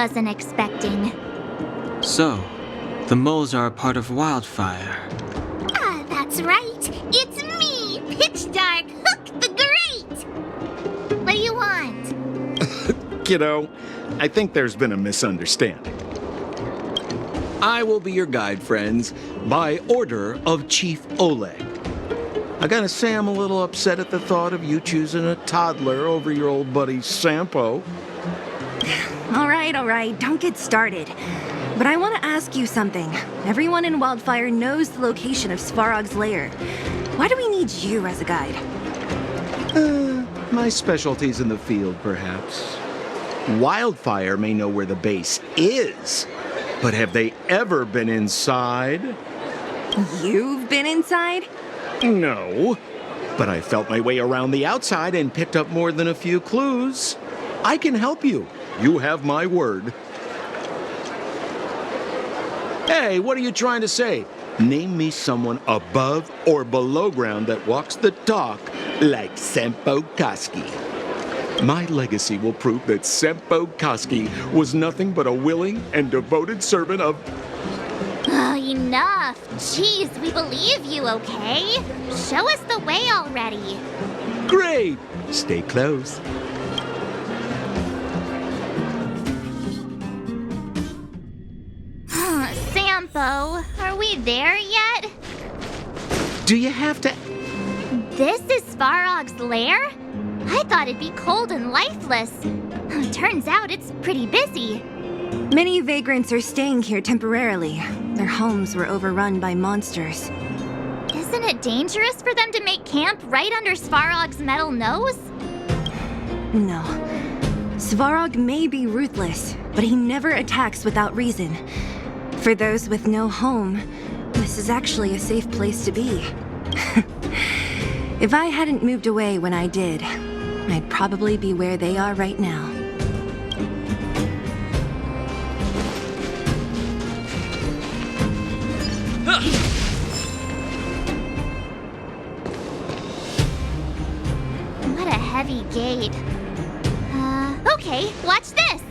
wasn't expecting. So, the moles are a part of Wildfire. Ah, that's right. It's me, Pitch Dark Hook the Great. What do you want? Kiddo, I think there's been a misunderstanding. I will be your guide, friends, by order of Chief Oleg. I gotta say I'm a little upset at the thought of you choosing a toddler over your old buddy Sampo. All right, don't get started. But I want to ask you something. Everyone in Wildfire knows the location of Svarog's lair. Why do we need you as a guide? My specialty's in the field, perhaps. Wildfire may know where the base is, but have they ever been inside? You've been inside? No, but I felt my way around the outside and picked up more than a few clues. I can help you. You have my word. Hey, what are you trying to say? Name me someone above or below ground that walks the talk like Sempo Koski. My legacy will prove that Sempo Koski was nothing but a willing and devoted servant of... Oh, enough. Jeez, we believe you, okay? Show us the way already. Great! Stay close. Sampo, are we there yet? Do you have to... This is Svarog's lair? I thought it'd be cold and lifeless. Turns out it's pretty busy. Many vagrants are staying here temporarily. Their homes were overrun by monsters. Isn't it dangerous for them to make camp right under Svarog's metal nose? No. Svarog may be ruthless, but he never attacks without reason. For those with no home, this is actually a safe place to be. If I hadn't moved away when I did, I'd probably be where they are right now. What a heavy gate. Okay, watch this.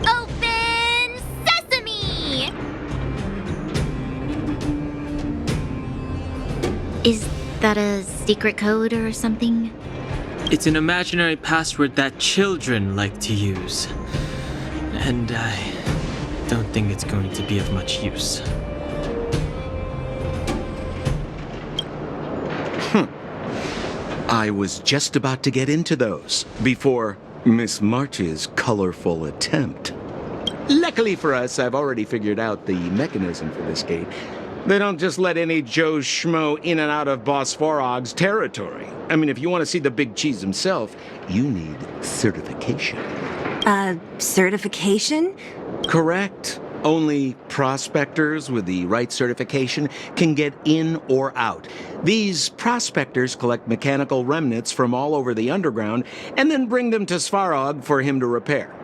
Open sesame! Is that a secret code or something? It's an imaginary password that children like to use. And I don't think it's going to be of much use. I was just about to get into those before Miss March's colorful attempt. Luckily for us, I've already figured out the mechanism for this gate. They don't just let any Joe Schmo in and out of Boss Svarog's territory. I mean, if you want to see the big cheese himself, you need certification. Certification? Correct. Only prospectors with the right certification can get in or out. These prospectors collect mechanical remnants from all over the underground and then bring them to Svarog for him to repair.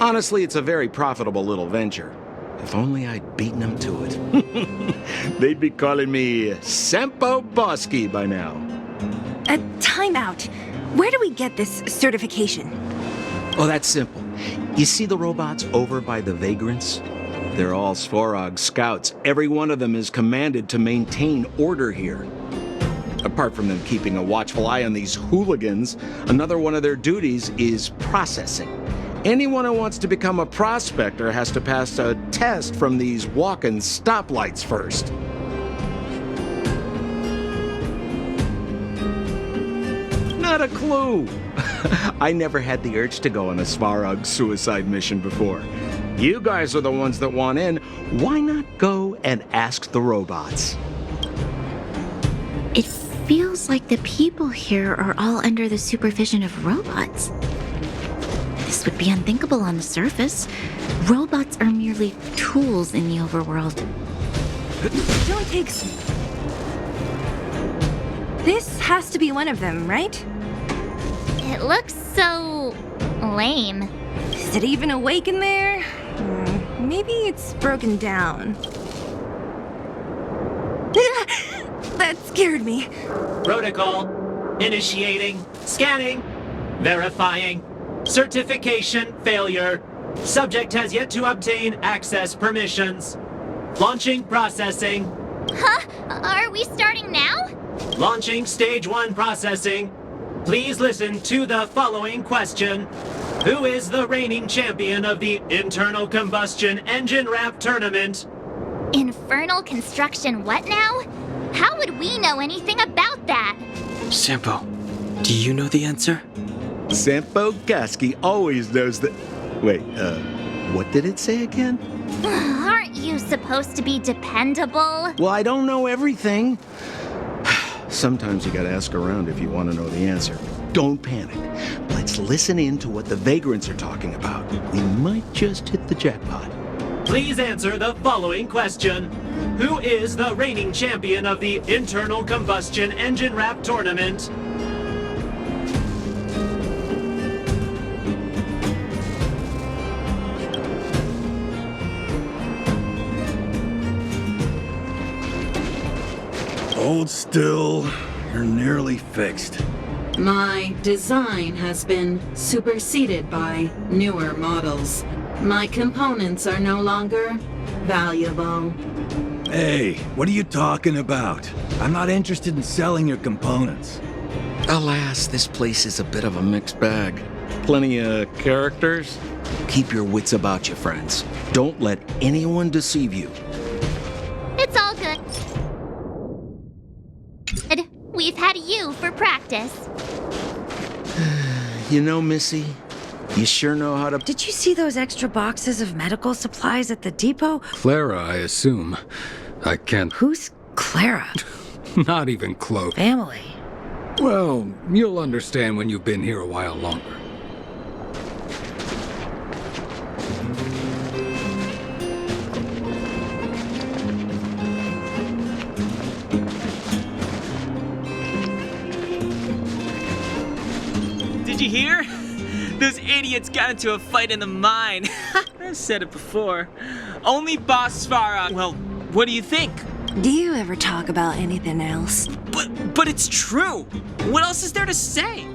Honestly, it's a very profitable little venture. If only I'd beaten them to it. They'd be calling me Sampo Bosky by now. Time out. Where do we get this certification? Oh, that's simple. You see the robots over by the vagrants? They're all Svarog scouts. Every one of them is commanded to maintain order here. Apart from them keeping a watchful eye on these hooligans, another one of their duties is processing. Anyone who wants to become a prospector has to pass a test from these walk-in stoplights first. Not a clue. I never had the urge to go on a Svarog suicide mission before. You guys are the ones that want in. Why not go and ask the robots? It feels like the people here are all under the supervision of robots. This would be unthinkable on the surface. Robots are merely tools in the overworld. Don't take... This has to be one of them, right? It looks so... lame. Is it even awake in there? Maybe it's broken down. That scared me. Protocol. Initiating. Scanning. Verifying. Certification failure. Subject has yet to obtain access permissions. Launching processing. Huh? Are we starting now? Launching stage 1 processing. Please listen to the following question. Who is the reigning champion of the Internal Combustion Engine Rap Tournament? Infernal construction what now? How would we know anything about that? Sampo, do you know the answer? Sampo Gaski always knows that. Wait, what did it say again? Aren't you supposed to be dependable? Well, I don't know everything. Sometimes you gotta ask around if you want to know the answer. Don't panic. Let's listen in to what the vagrants are talking about. We might just hit the jackpot. Please answer the following question. Who is the reigning champion of the Internal Combustion Engine Rap Tournament? Hold still. You're nearly fixed. My design has been superseded by newer models. My components are no longer valuable. Hey, what are you talking about? I'm not interested in selling your components. Alas, this place is a bit of a mixed bag. Plenty of characters. Keep your wits about you, friends. Don't let anyone deceive you. It's all good. We've had you for practice. You know, Missy, you sure know how to... Did you see those extra boxes of medical supplies at the depot? Clara, I assume. I can't... Who's Clara? Not even close. Family. Well, you'll understand when you've been here a while longer. Did you hear? Those idiots got into a fight in the mine. I've said it before. Only Boss Svarog. Well, what do you think? Do you ever talk about anything else? But it's true. What else is there to say?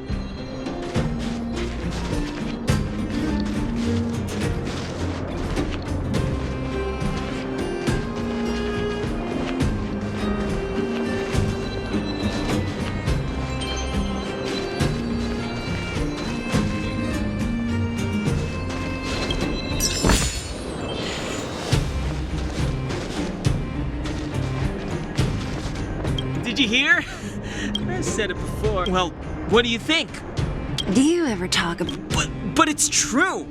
Did you hear? I said it before. Well, what do you think? Do you ever talk about... But it's true.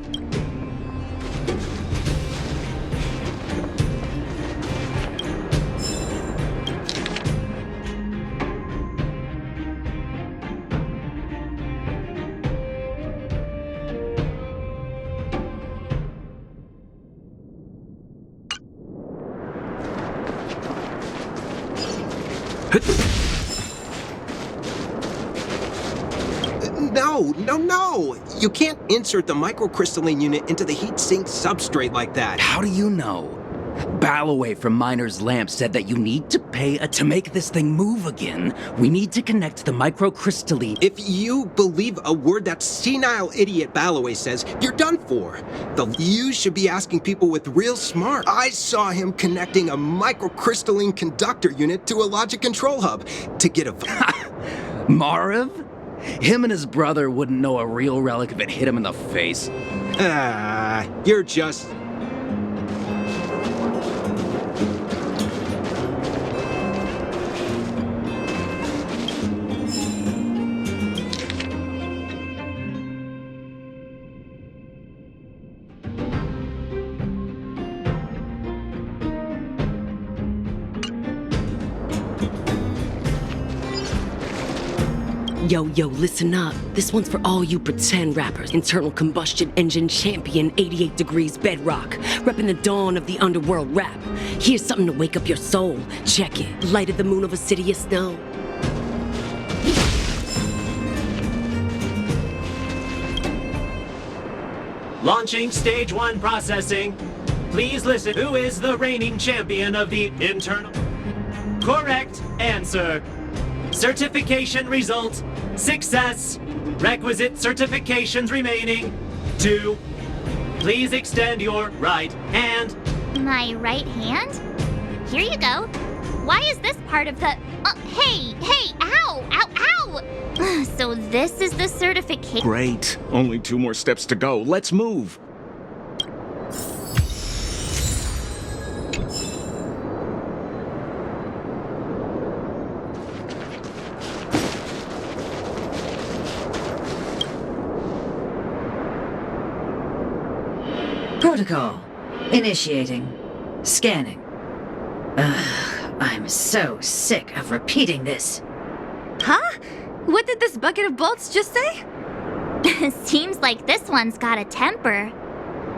No! You can't insert the microcrystalline unit into the heat sink substrate like that. How do you know? Balloway from Miner's Lamp said that you need to pay to make this thing move again. We need to connect the microcrystalline. If you believe a word that senile idiot Balloway says, you're done for. You should be asking people with real smart. I saw him connecting a microcrystalline conductor unit to a logic control hub to get a... Marv? Him and his brother wouldn't know a real relic if it hit him in the face. You're just... Yo, listen up. This one's for all you pretend rappers. Internal Combustion Engine Champion, 88 Degrees Bedrock. Repping the dawn of the underworld rap. Here's something to wake up your soul. Check it. Light of the moon of a city of snow. Launching stage 1 processing. Please listen. Who is the reigning champion of the internal... Correct answer. Certification result. Success. Requisite certifications remaining. 2. Please extend your right hand. My right hand? Here you go. Why is this part of the... hey, ow, ow, ow! So this is the certification. Great. Only 2 more steps to go. Let's move. Protocol. Initiating. Scanning. Ugh, I'm so sick of repeating this. Huh? What did this bucket of bolts just say? Seems like this one's got a temper.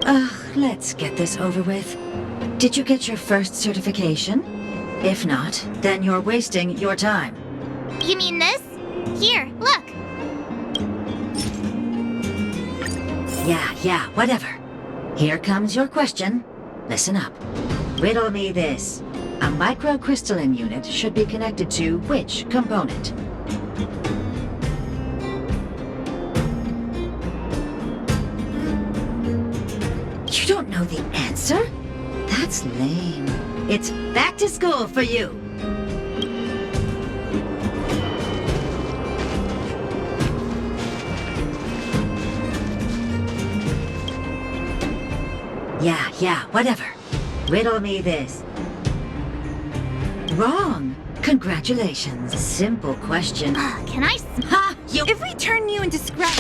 Ugh, let's get this over with. Did you get your first certification? If not, then you're wasting your time. You mean this? Here, look. Yeah, whatever. Here comes your question. Listen up. Riddle me this. A microcrystalline unit should be connected to which component? You don't know the answer? That's lame. It's back to school for you. Yeah, whatever. Riddle me this. Wrong. Congratulations. Simple question. Can I... Ha! You... If we turn you into scrap...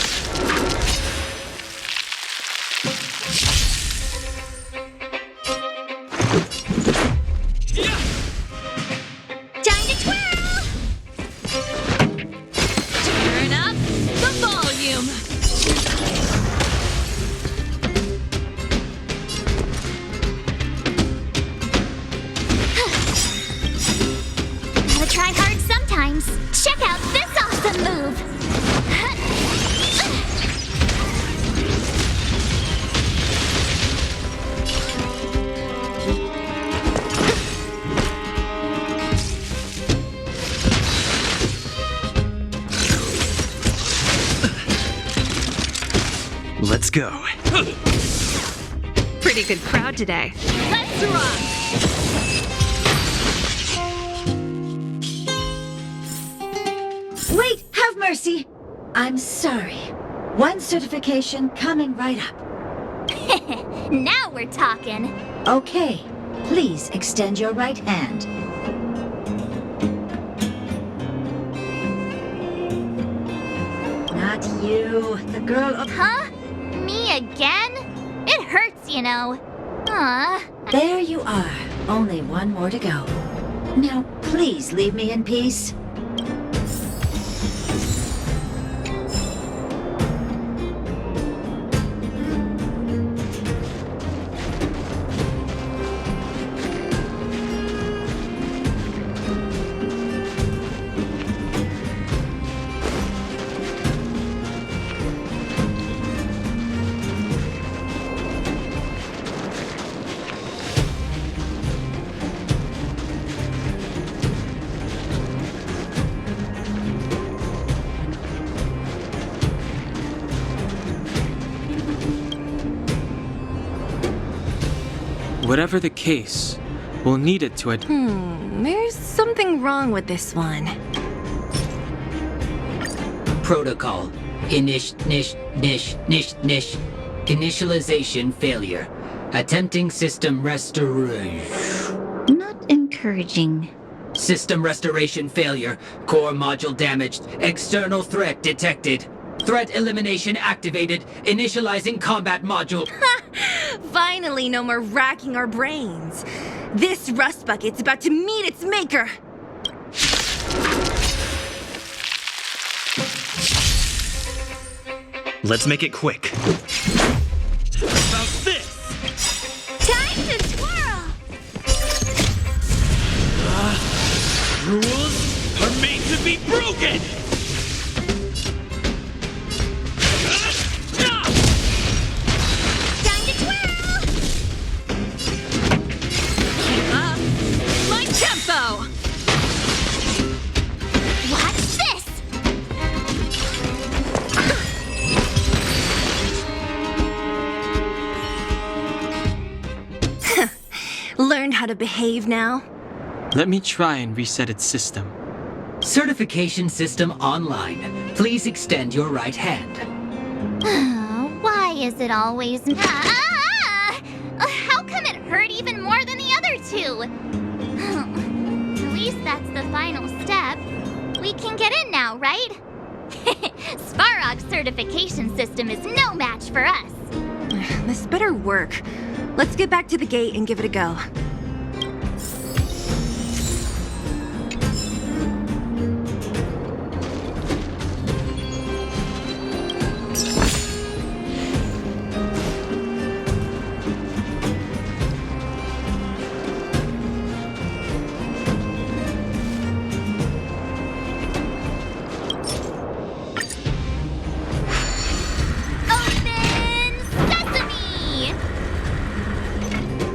Time to twirl! Turn up the volume. Gotta try hard sometimes. Check out this awesome move! Let's go. Pretty good crowd today. Let's rock. Wait, have mercy. I'm sorry. One certification coming right up. Now we're talking. Okay, please extend your right hand. Not you, the girl... Huh? Me again? It hurts, you know. There you are. Only one more to go. Now, please leave me in peace. Whatever the case, we'll need it to There's something wrong with this one. Protocol. Initialization failure. Attempting system restoration. Not encouraging. System restoration failure. Core module damaged. External threat detected. Threat elimination activated. Initializing combat module. Finally, no more racking our brains. This rust bucket's about to meet its maker. Let's make it quick. About this! Time to twirl! Rules are made to be broken! Time to twirl! Keep up. My tempo. Watch this! learned how to behave now? Let me try and reset its system. Certification system online. Please extend your right hand. Why is it always... How come it hurt even more than the other two? At least that's the final step. We can get in now, right? Svarog's certification system is no match for us. This better work. Let's get back to the gate and give it a go.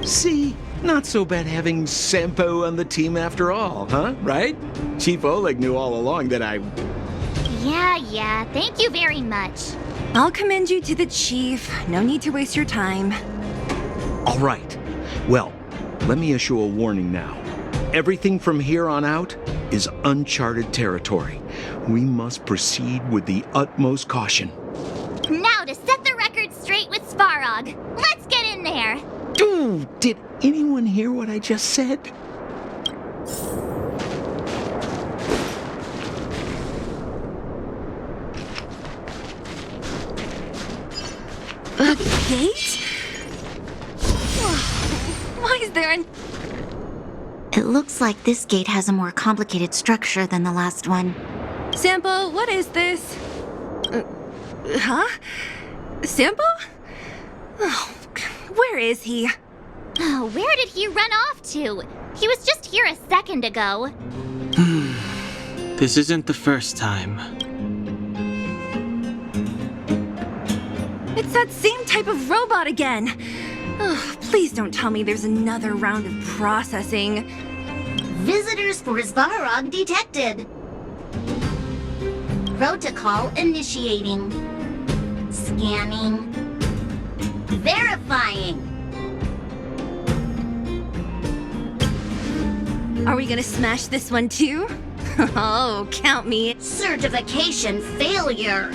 See? Not so bad having Sampo on the team after all, huh? Right? Chief Oleg knew all along that I... Yeah, thank you very much. I'll commend you to the chief. No need to waste your time. All right. Well, let me issue a warning now. Everything from here on out is uncharted territory. We must proceed with the utmost caution. Now to set the record straight with Svarog. Let's get in there. Ooh, did anyone hear what I just said? A gate? Why is there an... It looks like this gate has a more complicated structure than the last one. Sampo, what is this? Huh? Sampo? Oh, where is he? Oh, where did he run off to? He was just here a second ago. This isn't the first time. It's that same type of robot again. Oh, please don't tell me there's another round of processing. Visitors for Svarog detected. Protocol initiating. Scanning. Verifying. Are we gonna smash this one too? Oh, count me. Certification failure.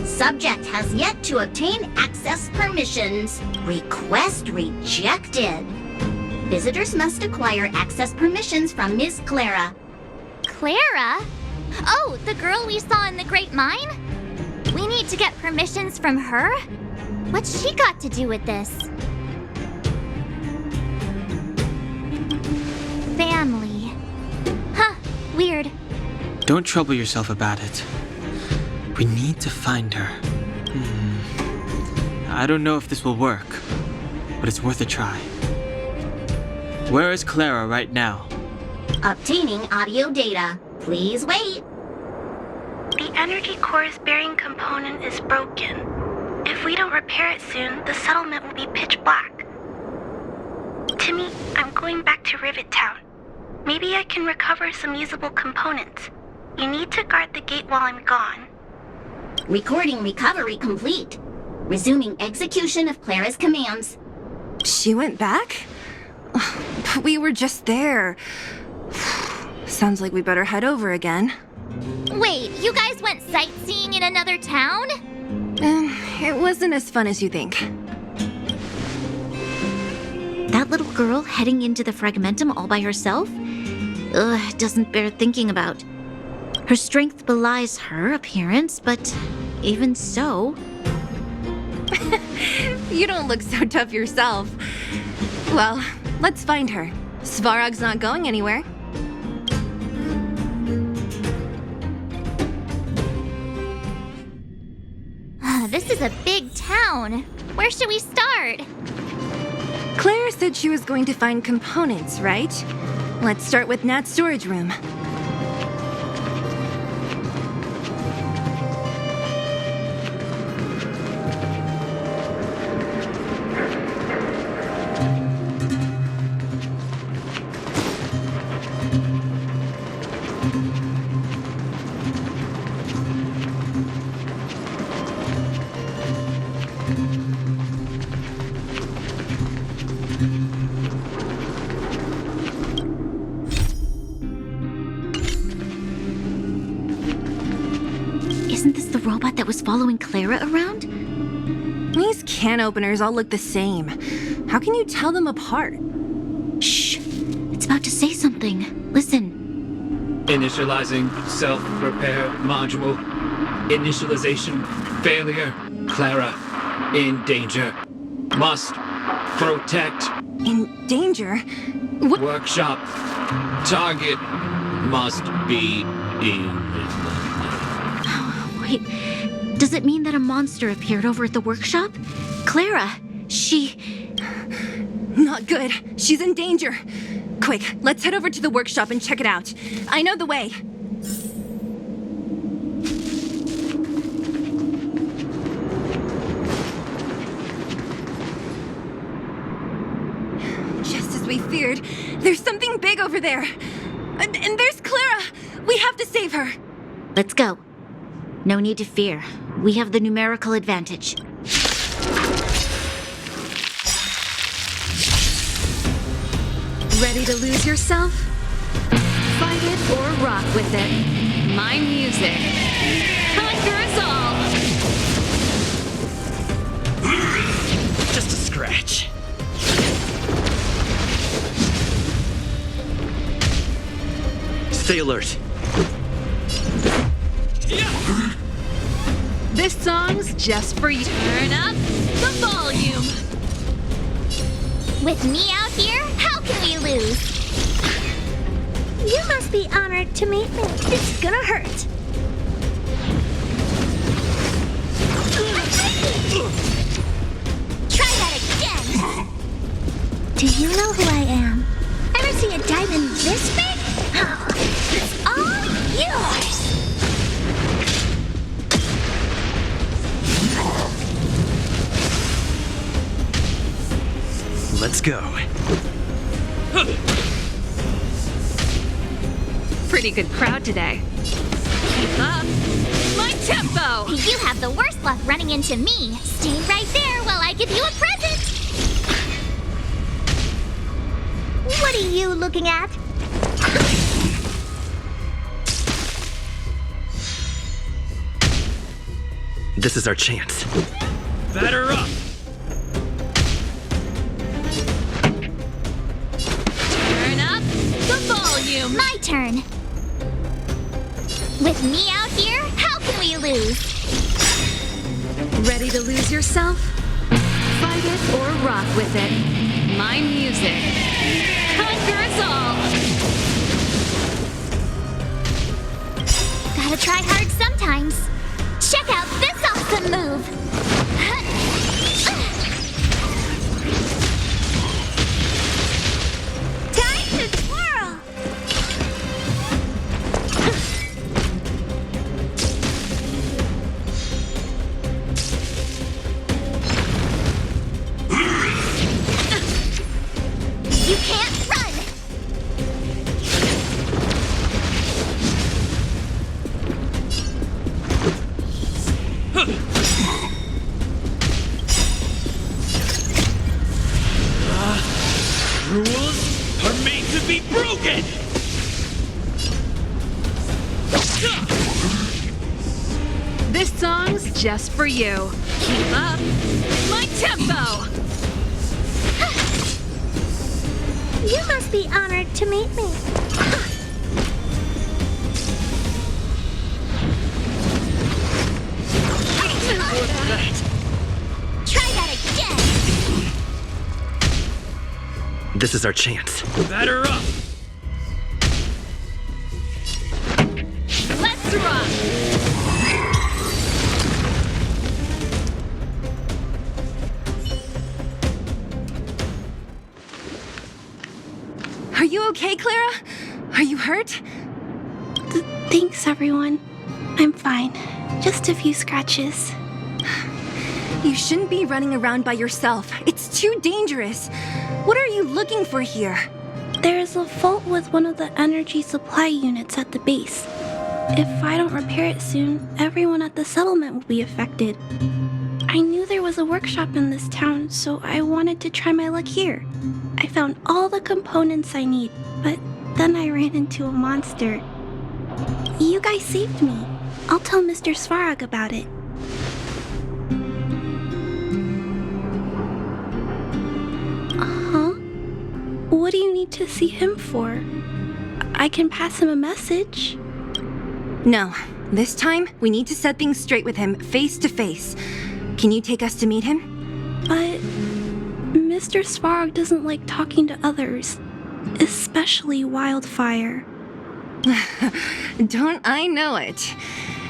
Subject has yet to obtain access permissions. Request rejected. Visitors must acquire access permissions from Ms. Clara. Clara? Oh, the girl we saw in the Great Mine? We need to get permissions from her? What's she got to do with this? Family. Huh, weird. Don't trouble yourself about it. We need to find her. I don't know if this will work, but it's worth a try. Where is Clara right now? Obtaining audio data. Please wait. The energy core's bearing component is broken. If we don't repair it soon, the settlement will be pitch black. Timmy, I'm going back to Rivet Town. Maybe I can recover some usable components. You need to guard the gate while I'm gone. Recording recovery complete. Resuming execution of Clara's commands. She went back? We were just there. Sounds like we better head over again. Wait, you guys went sightseeing in another town? It wasn't as fun as you think. That little girl heading into the Fragmentum all by herself? Ugh, doesn't bear thinking about. Her strength belies her appearance, but even so... You don't look so tough yourself. Well, let's find her. Svarog's not going anywhere. This is a big town. Where should we start? Claire said she was going to find components, right? Let's start with Nat's storage room. that was following Clara around? These can openers all look the same. How can you tell them apart? Shh. It's about to say something. Listen. Initializing self-repair module. Initialization failure. Clara in danger. Must protect. In danger? What? Workshop. Target must be in. Wait, does it mean that a monster appeared over at the workshop? Clara, she... Not good. She's in danger. Quick, let's head over to the workshop and check it out. I know the way. Just as we feared, there's something big over there. And there's Clara. We have to save her. Let's go. No need to fear. We have the numerical advantage. Ready to lose yourself? Fight it or rock with it. My music. Conquer us all! Just a scratch. Stay alert. This song's just for you. Turn up the volume. With me out here, how can we lose? You must be honored to meet me. It's gonna hurt. Try that again. Do you know who I am? Ever see a diamond this big? It's all yours. Let's go. Pretty good crowd today. Keep up my tempo! You have the worst luck running into me. Stay right there while I give you a present. What are you looking at? This is our chance. Batter up! Turn up the volume. My turn. With me out here, how can we lose? Ready to lose yourself? Fight it or rock with it. My music. Conquer us all! Gotta try hard sometimes. Check out this awesome move. Time to twirl. You can't run. Rules are made to be broken! This song's just for you. Keep up my tempo! You must be honored to meet me. Try that again. This is our chance. Batter up! Let's rock! Are you okay, Clara? Are you hurt? Thanks, everyone. I'm fine. Just a few scratches. You shouldn't be running around by yourself. It's too dangerous. What are you looking for here? There is a fault with one of the energy supply units at the base. If I don't repair it soon, everyone at the settlement will be affected. I knew there was a workshop in this town, so I wanted to try my luck here. I found all the components I need, but then I ran into a monster. You guys saved me. I'll tell Mr. Svarog about it. to see him for? I can pass him a message. No. This time, we need to set things straight with him, face to face. Can you take us to meet him? But Mr. Svarog doesn't like talking to others, especially Wildfire. Don't I know it?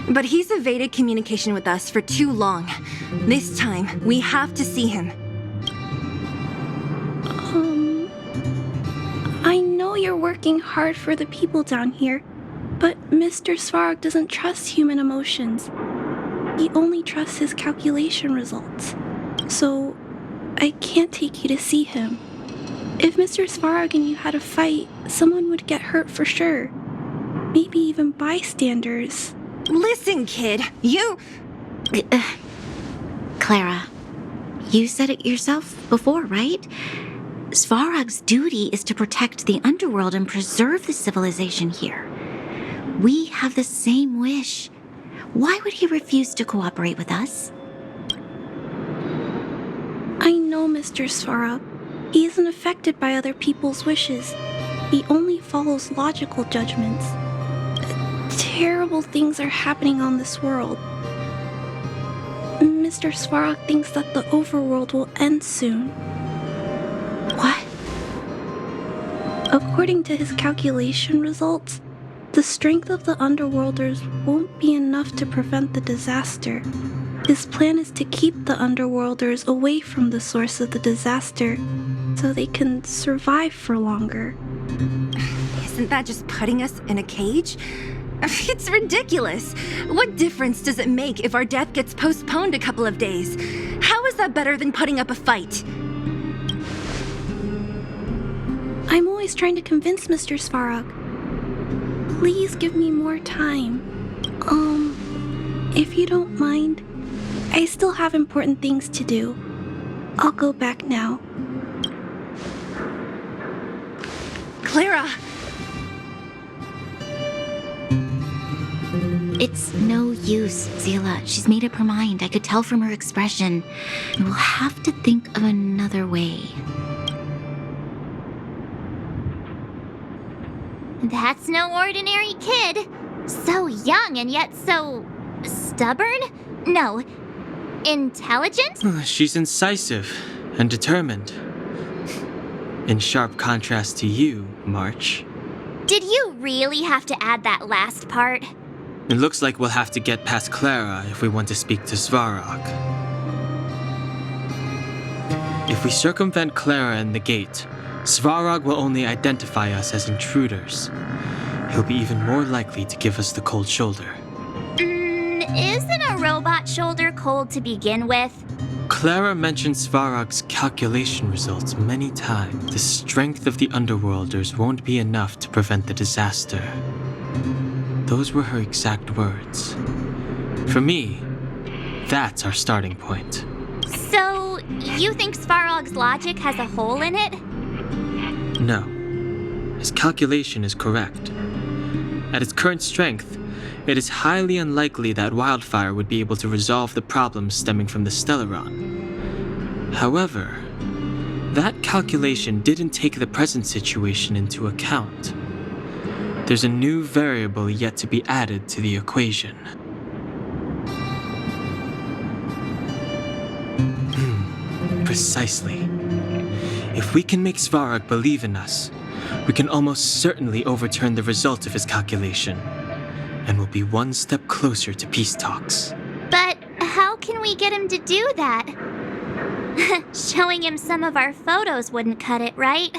But he's evaded communication with us for too long. This time, we have to see him. I know you're working hard for the people down here, but Mr. Svarog doesn't trust human emotions. He only trusts his calculation results. So, I can't take you to see him. If Mr. Svarog and you had a fight, someone would get hurt for sure. Maybe even bystanders. Listen, kid, you... Clara, you said it yourself before, right? Svarog's duty is to protect the underworld and preserve the civilization here. We have the same wish. Why would he refuse to cooperate with us? I know Mr. Svarog. He isn't affected by other people's wishes. He only follows logical judgments. Terrible things are happening on this world. Mr. Svarog thinks that the overworld will end soon. What? According to his calculation results, the strength of the Underworlders won't be enough to prevent the disaster. His plan is to keep the Underworlders away from the source of the disaster, so they can survive for longer. Isn't that just putting us in a cage? It's ridiculous. What difference does it make if our death gets postponed a couple of days? How is that better than putting up a fight? I'm always trying to convince Mr. Svarog. Please give me more time. If you don't mind, I still have important things to do. I'll go back now. Clara! It's no use, Zila. She's made up her mind. I could tell from her expression. We'll have to think of another way. That's no ordinary kid. So young and yet so... stubborn? No. Intelligent? She's incisive and determined. In sharp contrast to you, March. Did you really have to add that last part? It looks like we'll have to get past Clara if we want to speak to Svarog. If we circumvent Clara and the gate, Svarog will only identify us as intruders. He'll be even more likely to give us the cold shoulder. Isn't a robot shoulder cold to begin with? Clara mentioned Svarog's calculation results many times. The strength of the Underworlders won't be enough to prevent the disaster. Those were her exact words. For me, that's our starting point. So, you think Svarog's logic has a hole in it? No. His calculation is correct. At its current strength, it is highly unlikely that Wildfire would be able to resolve the problems stemming from the stellaron. However, that calculation didn't take the present situation into account. There's a new variable yet to be added to the equation. Precisely. If we can make Svarog believe in us, we can almost certainly overturn the result of his calculation, and we'll be one step closer to peace talks. But how can we get him to do that? Showing him some of our photos wouldn't cut it, right?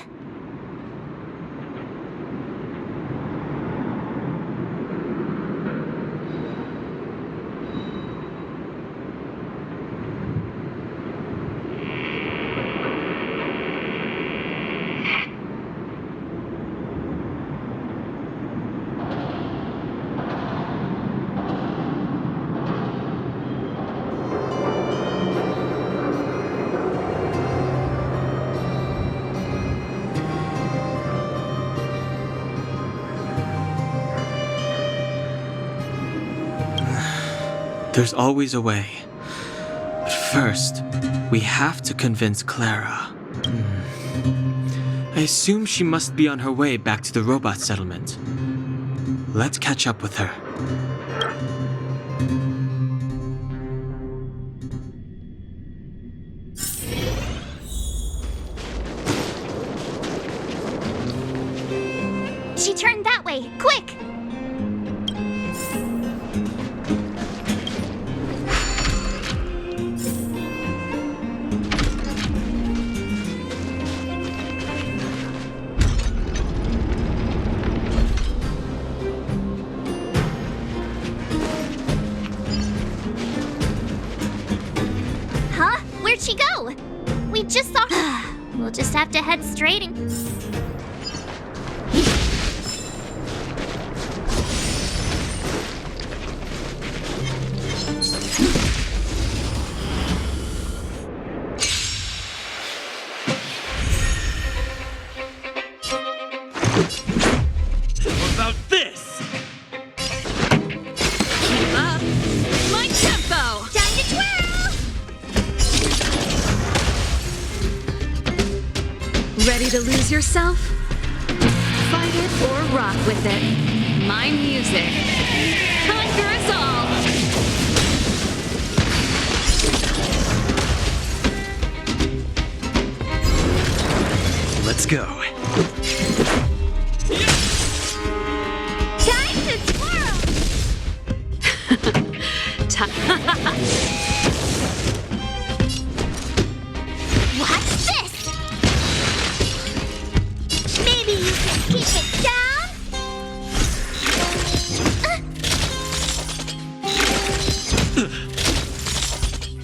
There's always a way. But first, we have to convince Clara. I assume she must be on her way back to the robot settlement. Let's catch up with her. She turned that way. Quick! Huh? Where'd she go? We just saw her. We'll just have to head straight and... How about this? Keep up. My tempo! Time to twirl! Ready to lose yourself? Fight it or rock with it. My music. Conquer us all! Let's go. Time to twirl! What's this? Maybe you can keep it down?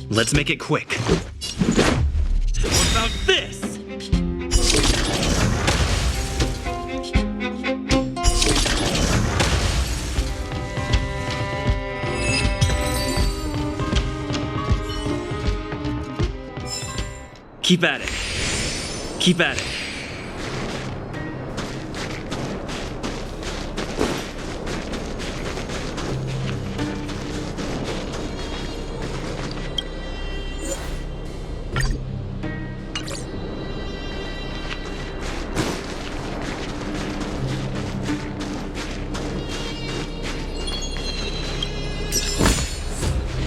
Let's make it quick. What about this? Keep at it. Keep at it.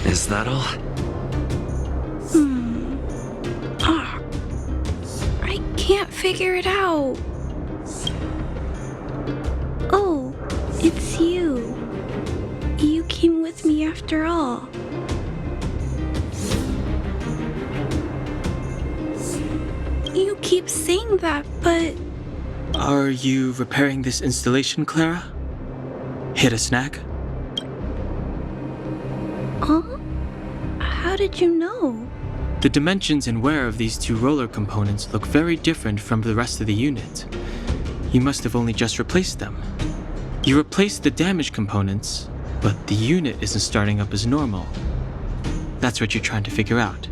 Is that all? I can't figure it out. Oh, it's you. You came with me after all. You keep saying that, but... Are you repairing this installation, Clara? Hit a snag? Huh? How did you know? The dimensions and wear of these two roller components look very different from the rest of the unit. You must have only just replaced them. You replaced the damaged components, but the unit isn't starting up as normal. That's what you're trying to figure out,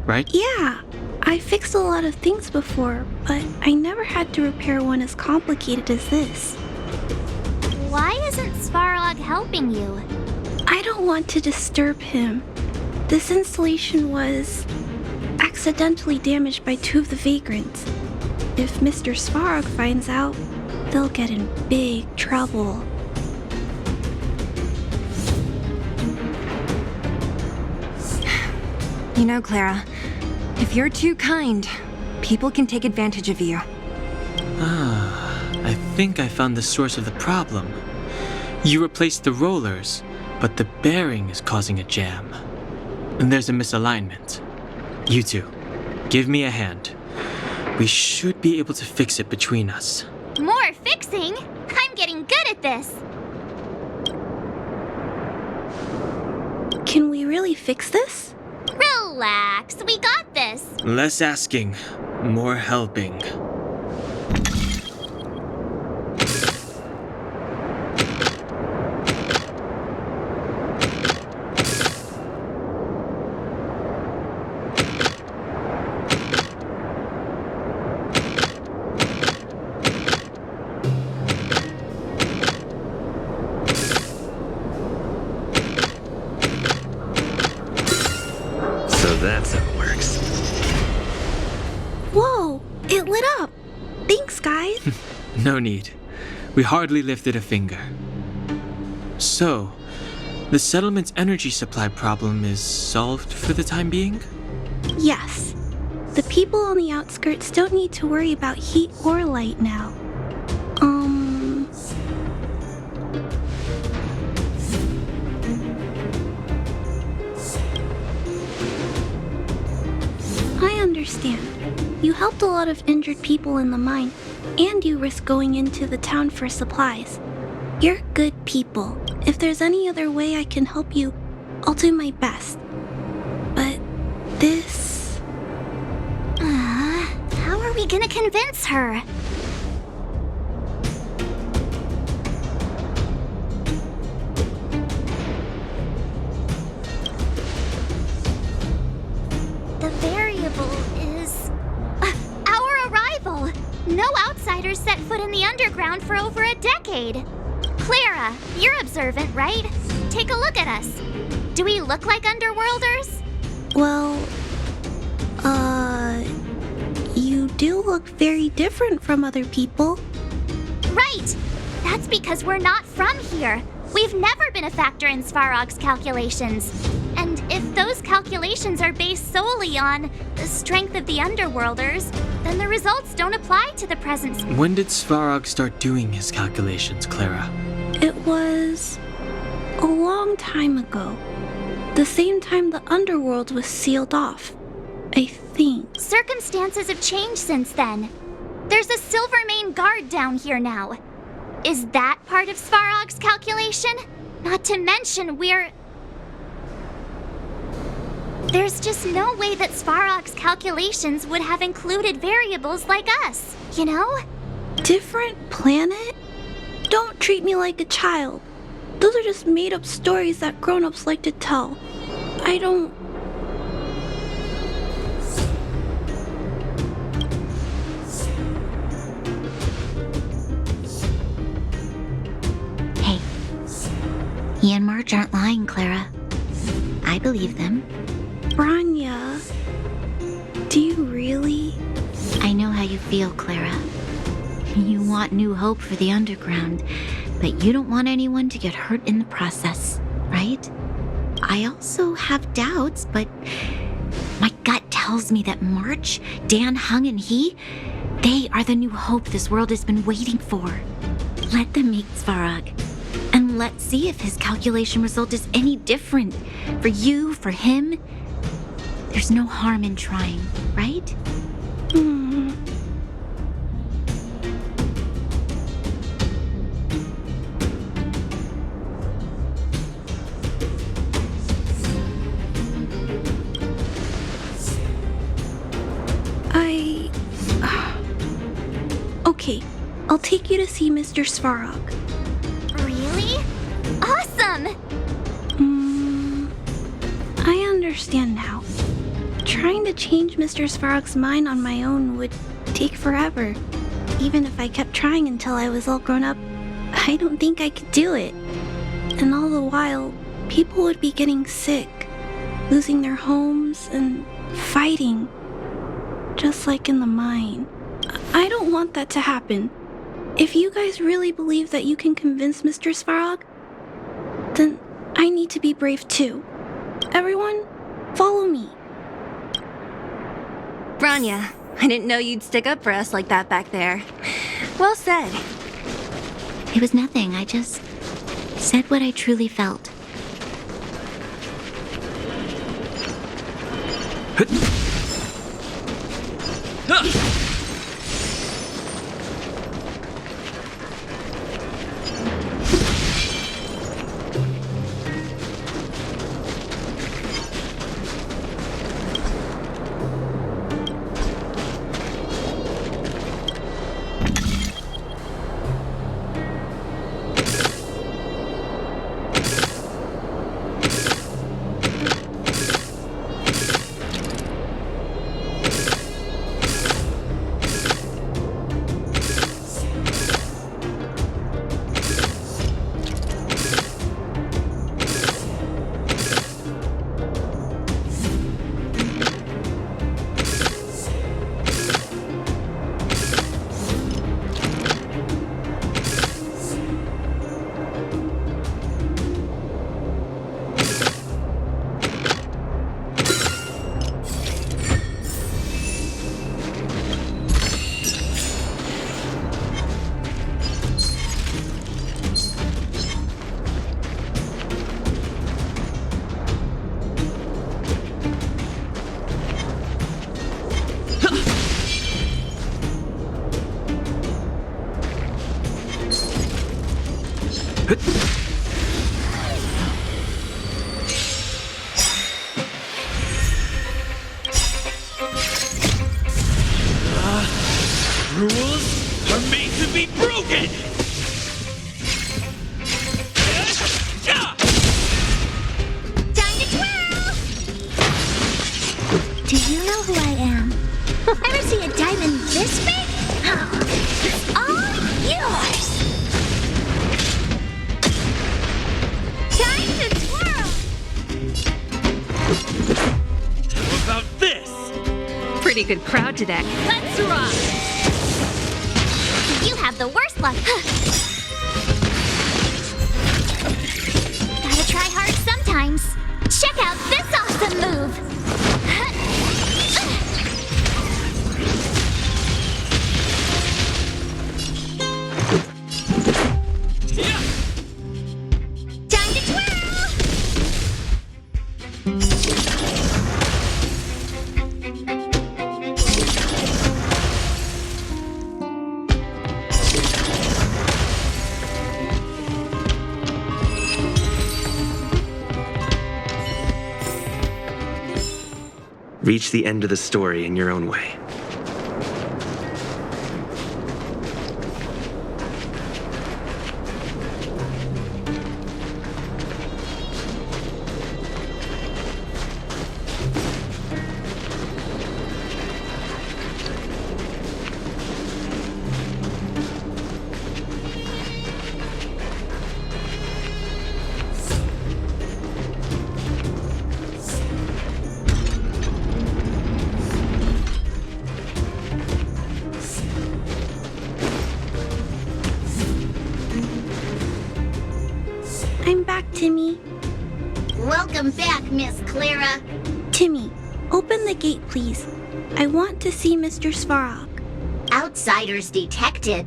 right? Yeah, I fixed a lot of things before, but I never had to repair one as complicated as this. Why isn't Svarog helping you? I don't want to disturb him. This installation was accidentally damaged by two of the vagrants. If Mr. Svarog finds out, they'll get in big trouble. You know, Clara, if you're too kind, people can take advantage of you. I think I found the source of the problem. You replaced the rollers, but the bearing is causing a jam. And there's a misalignment. You two, give me a hand. We should be able to fix it between us. More fixing? I'm getting good at this. Can we really fix this? Relax, we got this. Less asking, more helping. That's how it works. Whoa, it lit up. Thanks, guys. No need. We hardly lifted a finger. So, the settlement's energy supply problem is solved for the time being? Yes. The people on the outskirts don't need to worry about heat or light now. I understand. You helped a lot of injured people in the mine, and you risked going into the town for supplies. You're good people. If there's any other way I can help you, I'll do my best. But this... How are we gonna convince her? The variable is... our arrival! No outsiders set foot in the underground for over a decade. Clara, you're observant, right? Take a look at us. Do we look like underworlders? Well, you do look very different from other people. Right! That's because we're not from here. We've never been a factor in Svarog's calculations. And if those calculations are based solely on the strength of the underworlders, then the results don't apply to the present. When did Svarog start doing his calculations, Clara? It was a long time ago. The same time the underworld was sealed off, I think. Circumstances have changed since then. There's a Silvermane guard down here now. Is that part of Svarog's calculation? Not to mention there's just no way that Svarog's calculations would have included variables like us, you know? Different planet? Don't treat me like a child. Those are just made-up stories that grown-ups like to tell. I don't... Hey, he and Marge aren't lying, Clara. I believe them. Branya, do you really? I know how you feel, Clara. You want new hope for the underground, but you don't want anyone to get hurt in the process, right? I also have doubts, but my gut tells me that March, Dan, Hung, and they are the new hope this world has been waiting for. Let them meet Svarog, and let's see if his calculation result is any different. For you, for him, there's no harm in trying, right? Okay, I'll take you to see Mr. Svarog. Really? Awesome! I understand now. Trying to change Mr. Svarog's mind on my own would take forever. Even if I kept trying until I was all grown up, I don't think I could do it. And all the while, people would be getting sick, losing their homes, and fighting. Just like in the mine. I don't want that to happen. If you guys really believe that you can convince Mr. Svarog, then I need to be brave too. Everyone, follow me. Branya, I didn't know you'd stick up for us like that back there. Well said. It was nothing. I just said what I truly felt. Rules are made to be broken! Time to twirl! Do you know who I am? Ever see a diamond this big? It's all yours! Time to twirl! How about this? Pretty good crowd today. Let's rock! You have the worst luck. Gotta try hard sometimes. Check out this awesome move! Time to twirl! Reach the end of the story in your own way. I'm back, Timmy. Welcome back, Miss Clara. Timmy, open the gate, please. I want to see Mr. Svarog. Outsiders detected.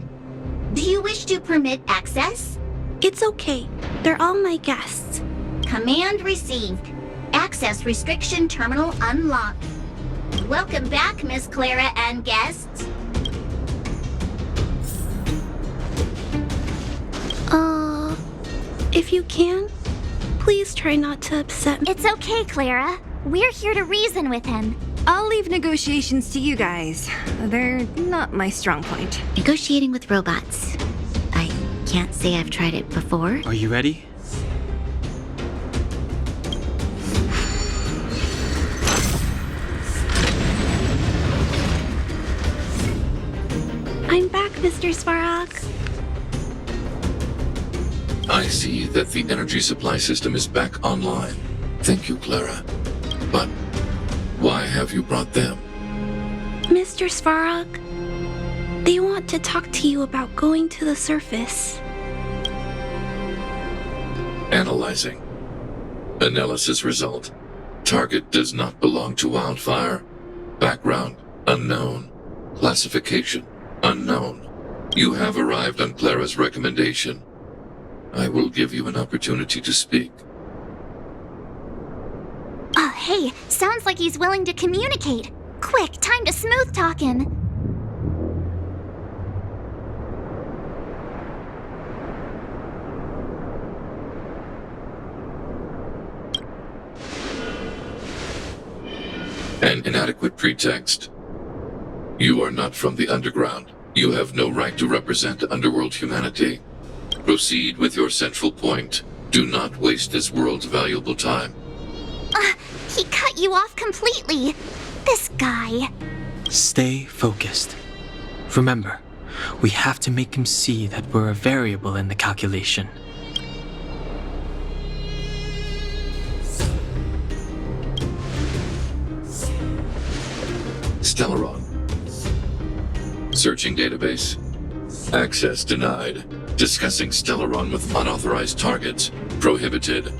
Do you wish to permit access? It's okay. They're all my guests. Command received. Access restriction terminal unlocked. Welcome back, Miss Clara and guests. If you can, please try not to upset me. It's okay, Clara. We're here to reason with him. I'll leave negotiations to you guys. They're not my strong point. Negotiating with robots. I can't say I've tried it before. Are you ready? I'm back, Mr. Svarog. I see that the energy supply system is back online. Thank you, Clara. But why have you brought them? Mr. Svarog, they want to talk to you about going to the surface. Analyzing. Analysis result. Target does not belong to Wildfire. Background unknown. Classification unknown. You have arrived on Clara's recommendation. I will give you an opportunity to speak. Oh, hey, sounds like he's willing to communicate. Quick, time to smooth talk him. An inadequate pretext. You are not from the underground. You have no right to represent underworld humanity. Proceed with your central point. Do not waste this world's valuable time. He cut you off completely. This guy. Stay focused. Remember, we have to make him see that we're a variable in the calculation. Stellaron. Searching database. Access denied. Discussing Stellaron with unauthorized targets. Prohibited.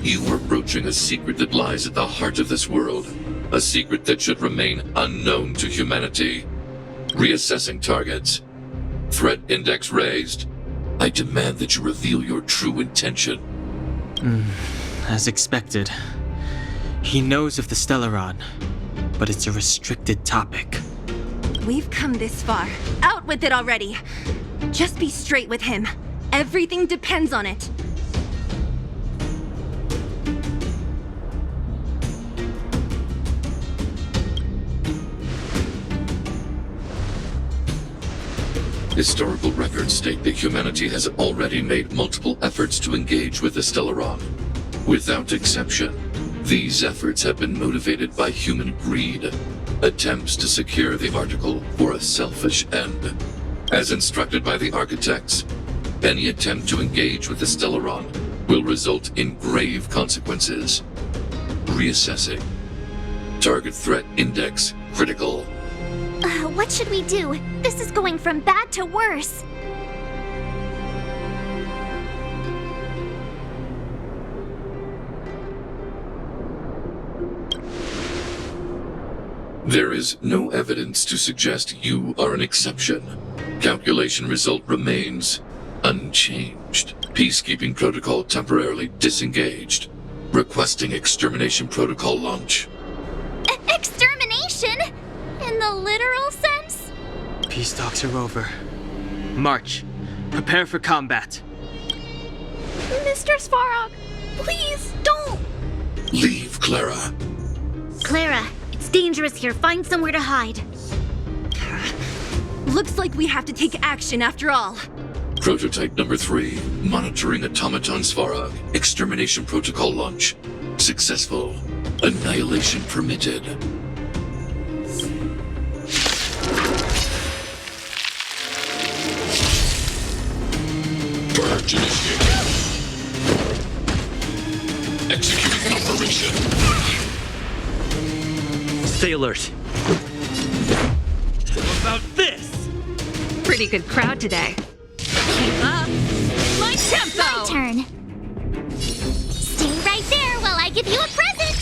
You are broaching a secret that lies at the heart of this world. A secret that should remain unknown to humanity. Reassessing targets. Threat index raised. I demand that you reveal your true intention. As expected. He knows of the stellaron, but it's a restricted topic. We've come this far. Out with it already. Just be straight with him. Everything depends on it. Historical records state that humanity has already made multiple efforts to engage with the stellaron. Without exception, these efforts have been motivated by human greed, attempts to secure the article for a selfish end. As instructed by the architects, any attempt to engage with the stellaron will result in grave consequences. Reassessing. Target threat index critical. What should we do? This is going from bad to worse. There is no evidence to suggest you are an exception. Calculation result remains unchanged. Peacekeeping protocol temporarily disengaged. Requesting extermination protocol launch. Extermination? In the literal sense? Peace talks are over. March. Prepare for combat. Mr. Svarog, please don't! Leave, Clara. Clara, it's dangerous here. Find somewhere to hide. Looks like we have to take action after all. Prototype number 3. Monitoring automaton Svarog. Extermination protocol launch. Successful. Annihilation permitted. Purge initiated. Executing operation. Stay alert. What about this? Pretty good crowd today. Keep up. My tempo! My turn. Stay right there while I give you a present!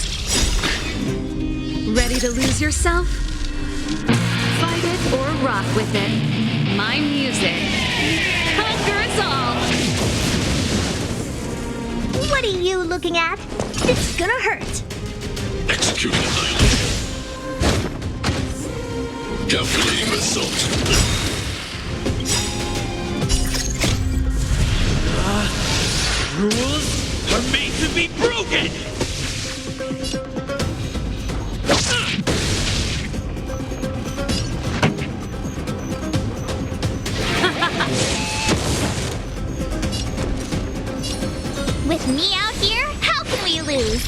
Ready to lose yourself? Fight it or rock with it. My music conquers all! What are you looking at? It's gonna hurt. Executing annihilation. Calculating result. Rules are made to be broken! With me out here, how can we lose?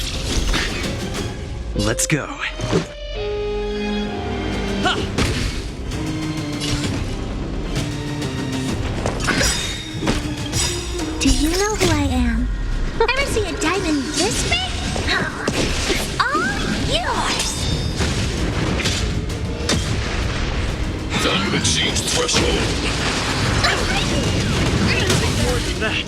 Let's go. Do you know who I am? Ever see a diamond this big? It's all yours! Value exceeds threshold. More than that.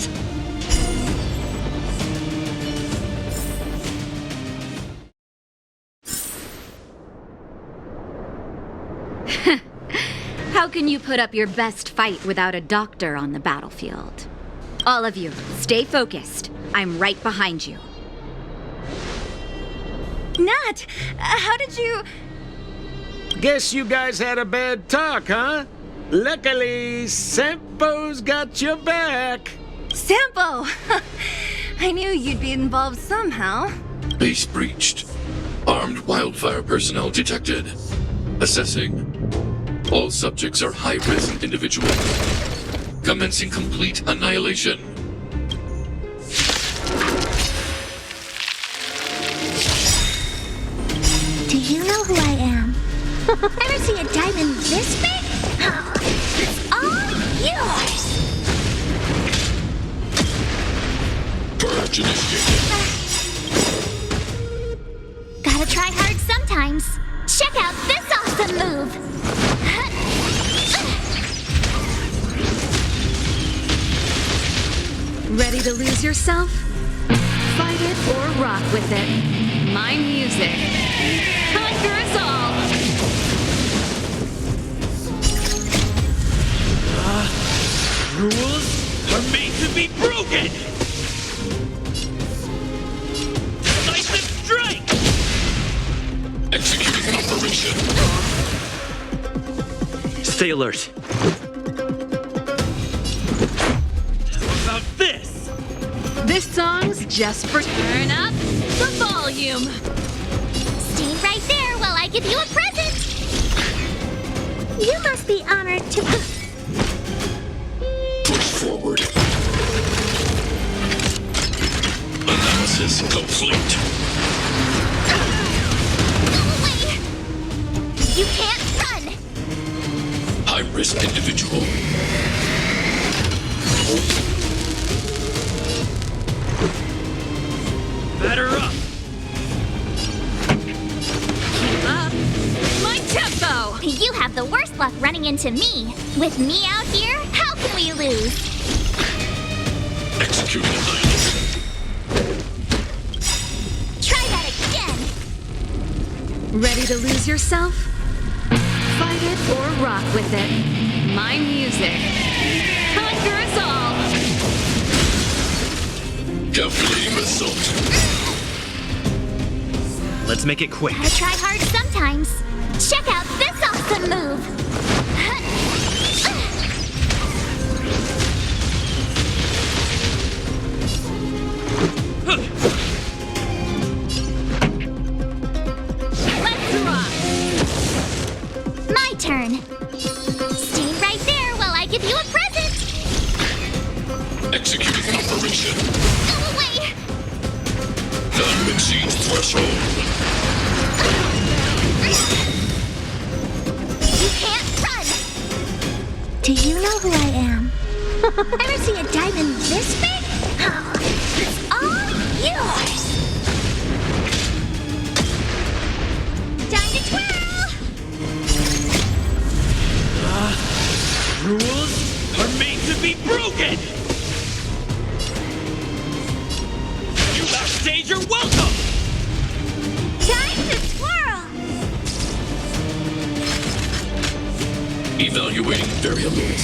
How can you put up your best fight without a doctor on the battlefield? All of you, stay focused. I'm right behind you. Nat, how did you... Guess you guys had a bad talk, huh? Luckily, Sampo's got your back. Sampo! I knew you'd be involved somehow. Base breached. Armed wildfire personnel detected. Assessing. All subjects are high-risk individuals. Commencing complete annihilation. Do you know who I am? Ever see a diamond this big? It's all yours! Purge initiated. Gotta try hard sometimes. Check out this awesome move! Ready to lose yourself? Fight it or rock with it. My music conquers all! Rules are made to be broken! Decisive strike! Executing operation. Stay alert. This song's just for turn up the volume. Stay right there while I give you a present. You must be honored to... Push forward. Analysis complete. Go away! You can't run! High-risk individual. Batter up! Keep up my tempo. You have the worst luck running into me. With me out here, how can we lose? Executing annihilation. Try that again! Ready to lose yourself? Fight it or rock with it. My music conquers all. Calculating result. Let's make it quick. Gotta try hard sometimes. Check out this awesome move! Let's rock. My turn. Stay right there while I give you a present. Executing operation. Go away! Time exceeds threshold. You can't run! Do you know who I am? Ever see a diamond this big? Oh, it's all yours! Time to twirl! Rules are made to be broken! You backstage are welcome! Time to twirl! Evaluating variables.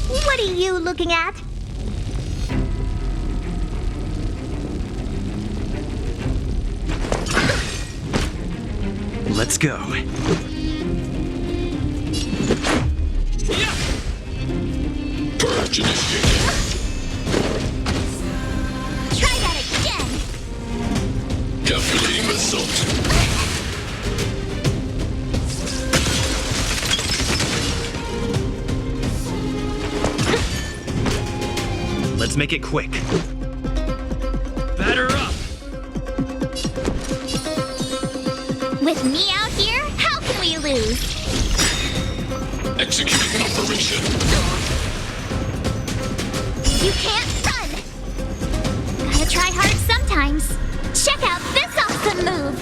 What are you looking at? Let's go. Purge initiated. Try that again! Calculating result. Let's make it quick. Batter up! With me out here, how can we lose? Executing operation. You can't run! Gotta try hard sometimes. Check out this awesome move!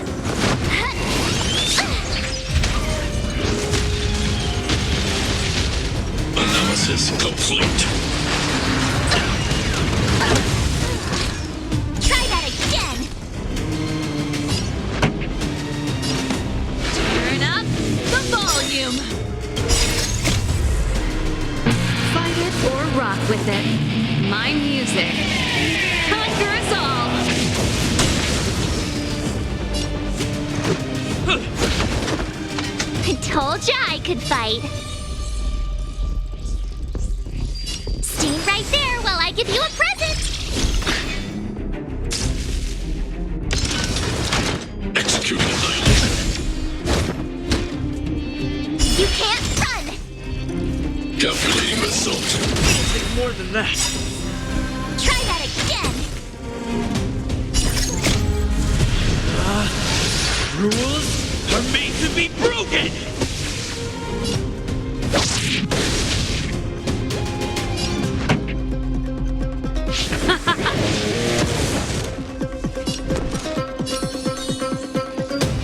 Analysis complete. Try that again! Turn up the volume. Fight it or rock with it. My music conquers all. I told ya I could fight. Stay right there while I give you a present. Executing annihilation. You can't run! Calculating result. Anything more than that. Try that again! Rules are made to be broken!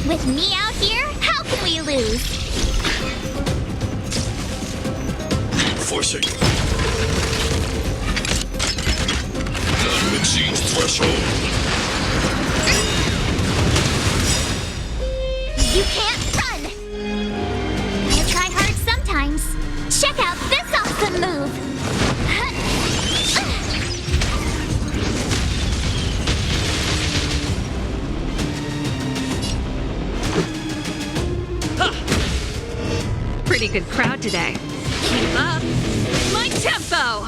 With me out here, how can we lose? Forcing. Time exceeds threshold. You can't run! Gotta try hard sometimes. Check out this awesome move! Pretty good crowd today. Keep up my tempo.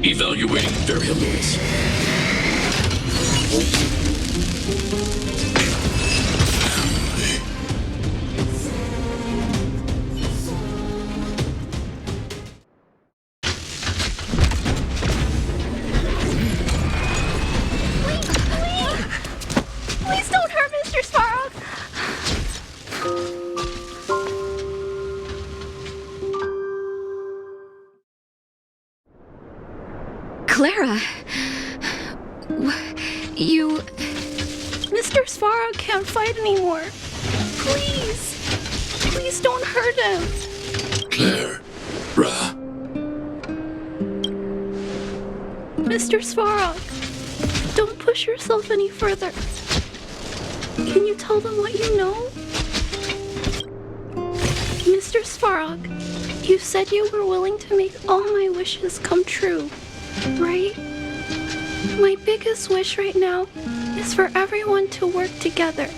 Evaluating variables. Please don't hurt Mr. Svarog! Clara! You... Mr. Svarog can't fight anymore. Please! Please don't hurt him! Clara. Mr. Svarog, don't push yourself any further. Can you tell them what you know? Mr. Svarog, you said you were willing to make all my wishes come true, right? My biggest wish right now is for everyone to work together.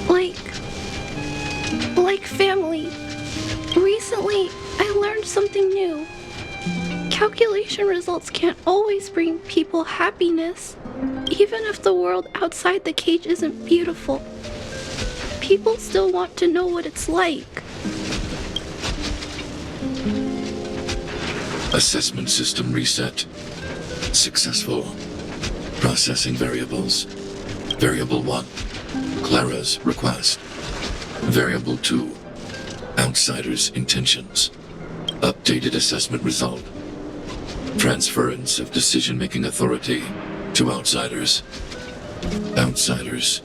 Like family. Recently, I learned something new. Calculation results can't always bring people happiness, even if the world outside the cage isn't beautiful. People still want to know what it's like. Assessment system reset. Successful. Processing variables. Variable 1. Clara's request. Variable 2. Outsider's intentions. Updated assessment result. Transference of decision-making authority to outsiders. Outsiders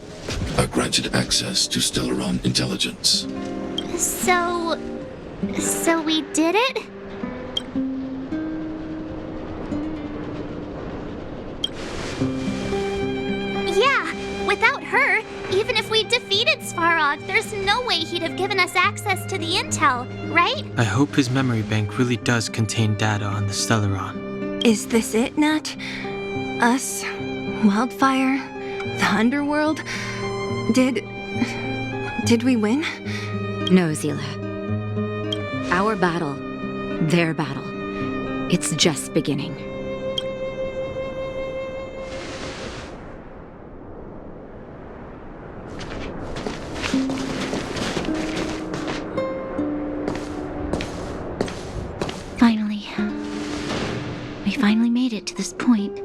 are granted access to stellaron intelligence. So we did it? Yeah, without her, even if we defeated Svarog, there's no way he'd have given us access to the intel, right? I hope his memory bank really does contain data on the stellaron. Is this it, Nat? Us? Wildfire? The underworld? Did we win? No, Zila. Our battle, their battle, it's just beginning. We finally made it to this point.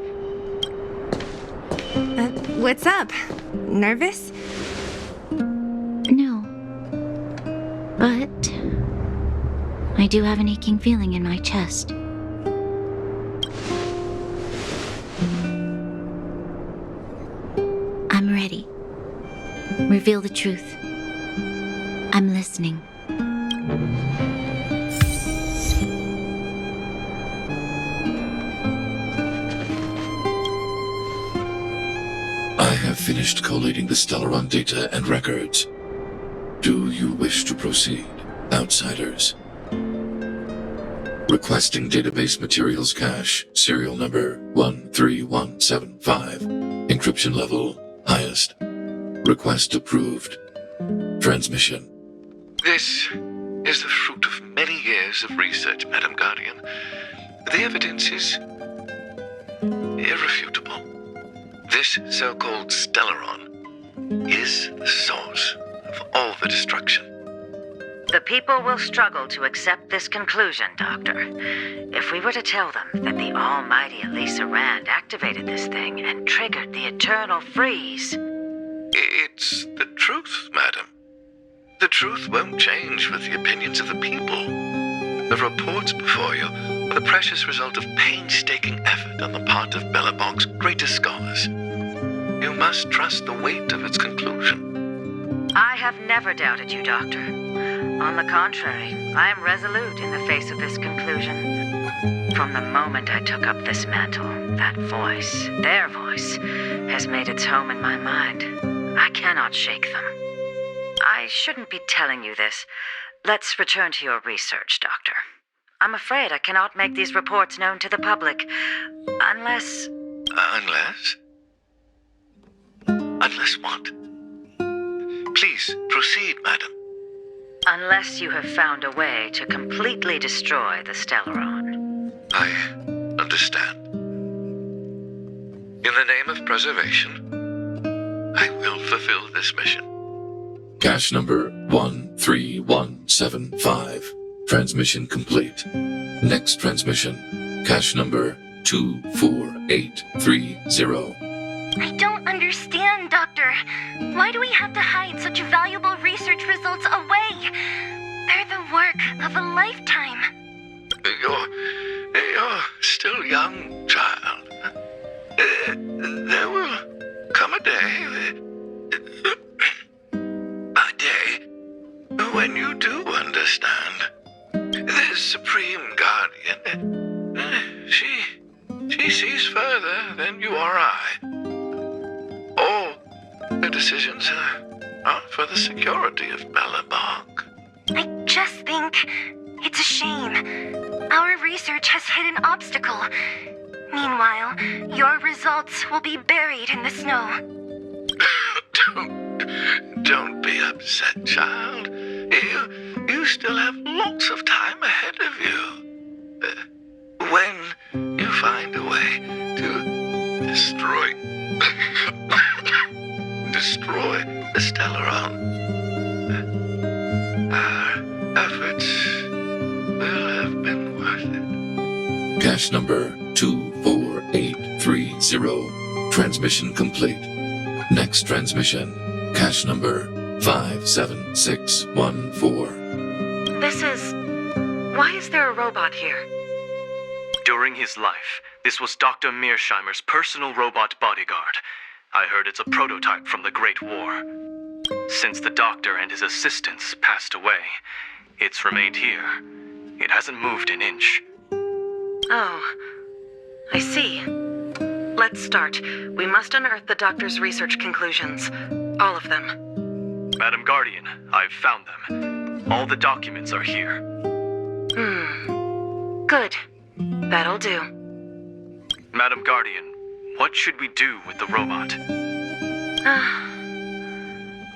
What's up? Nervous? No. But I do have an aching feeling in my chest. I'm ready. Reveal the truth. I'm listening. I have finished collating the stellaron data and records. Do you wish to proceed, outsiders? Requesting database materials cache, serial number 13175. Encryption level, highest. Request approved. Transmission. This is the fruit of many years of research, Madam Guardian. The evidence is irrefutable. This so-called stellaron is the source of all the destruction. The people will struggle to accept this conclusion, Doctor. If we were to tell them that the almighty Elisa Rand activated this thing and triggered the eternal freeze... It's the truth, madam. The truth won't change with the opinions of the people. The reports before you are the precious result of painstaking effort on the part of Belobog's greatest scholars. You must trust the weight of its conclusion. I have never doubted you, Doctor. On the contrary, I am resolute in the face of this conclusion. From the moment I took up this mantle, that voice, their voice, has made its home in my mind. I cannot shake them. I shouldn't be telling you this. Let's return to your research, Doctor. I'm afraid I cannot make these reports known to the public, unless... Unless? Unless what? Please, proceed, madam. Unless you have found a way to completely destroy the stellaron. I understand. understand. In the name of preservation, I will fulfill this mission. Cache number 13175. Transmission complete. Next transmission. Cache number 24830. I don't understand, Doctor. Why do we have to hide such valuable research results away? They're the work of a lifetime. You're still young, child. There will come a day, when you do understand. This Supreme Guardian, she sees further than you or I. All the decisions are for the security of Belobog. I just think it's a shame. Our research has hit an obstacle. Meanwhile, your results will be buried in the snow. Don't be upset, child. You still have lots of time ahead of you. When you find a way to destroy the stellaron, our efforts will have been worth it. Cache number 24830. Transmission complete. Next transmission. Cache number 57614. Why is there a robot here? During his life, this was Dr. Mearsheimer's personal robot bodyguard. I heard it's a prototype from the Great War. Since the doctor and his assistants passed away, it's remained here. It hasn't moved an inch. Oh, I see. Let's start. We must unearth the doctor's research conclusions. All of them. Madam Guardian, I've found them. All the documents are here. Good. That'll do. Madam Guardian, what should we do with the robot?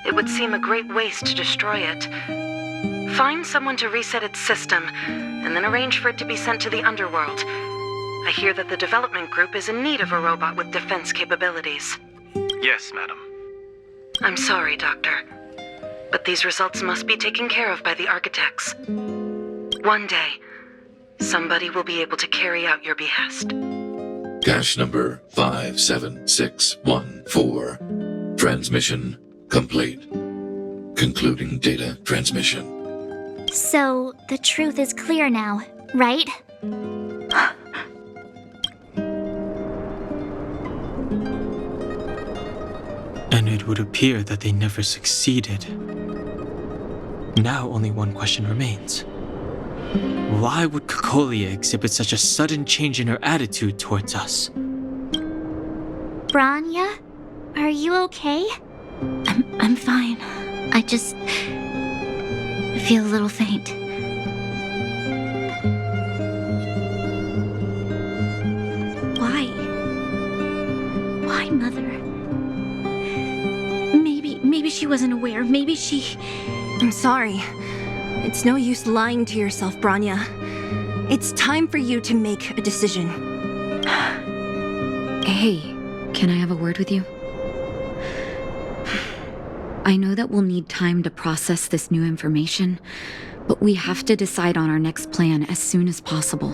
It would seem a great waste to destroy it. Find someone to reset its system, and then arrange for it to be sent to the underworld. I hear that the development group is in need of a robot with defense capabilities. Yes, madam. I'm sorry, Doctor. But these results must be taken care of by the architects. One day, somebody will be able to carry out your behest. Cache number 57614. Transmission complete. Concluding data transmission. So, the truth is clear now, right? And it would appear that they never succeeded. Now only one question remains. Why would Kokolia exhibit such a sudden change in her attitude towards us? Branya? Are you okay? I'm fine. I feel a little faint. Why, Mother? Maybe she wasn't aware. Maybe she... I'm sorry. It's no use lying to yourself, Branya. It's time for you to make a decision. Hey, can I have a word with you? I know that we'll need time to process this new information, but we have to decide on our next plan as soon as possible.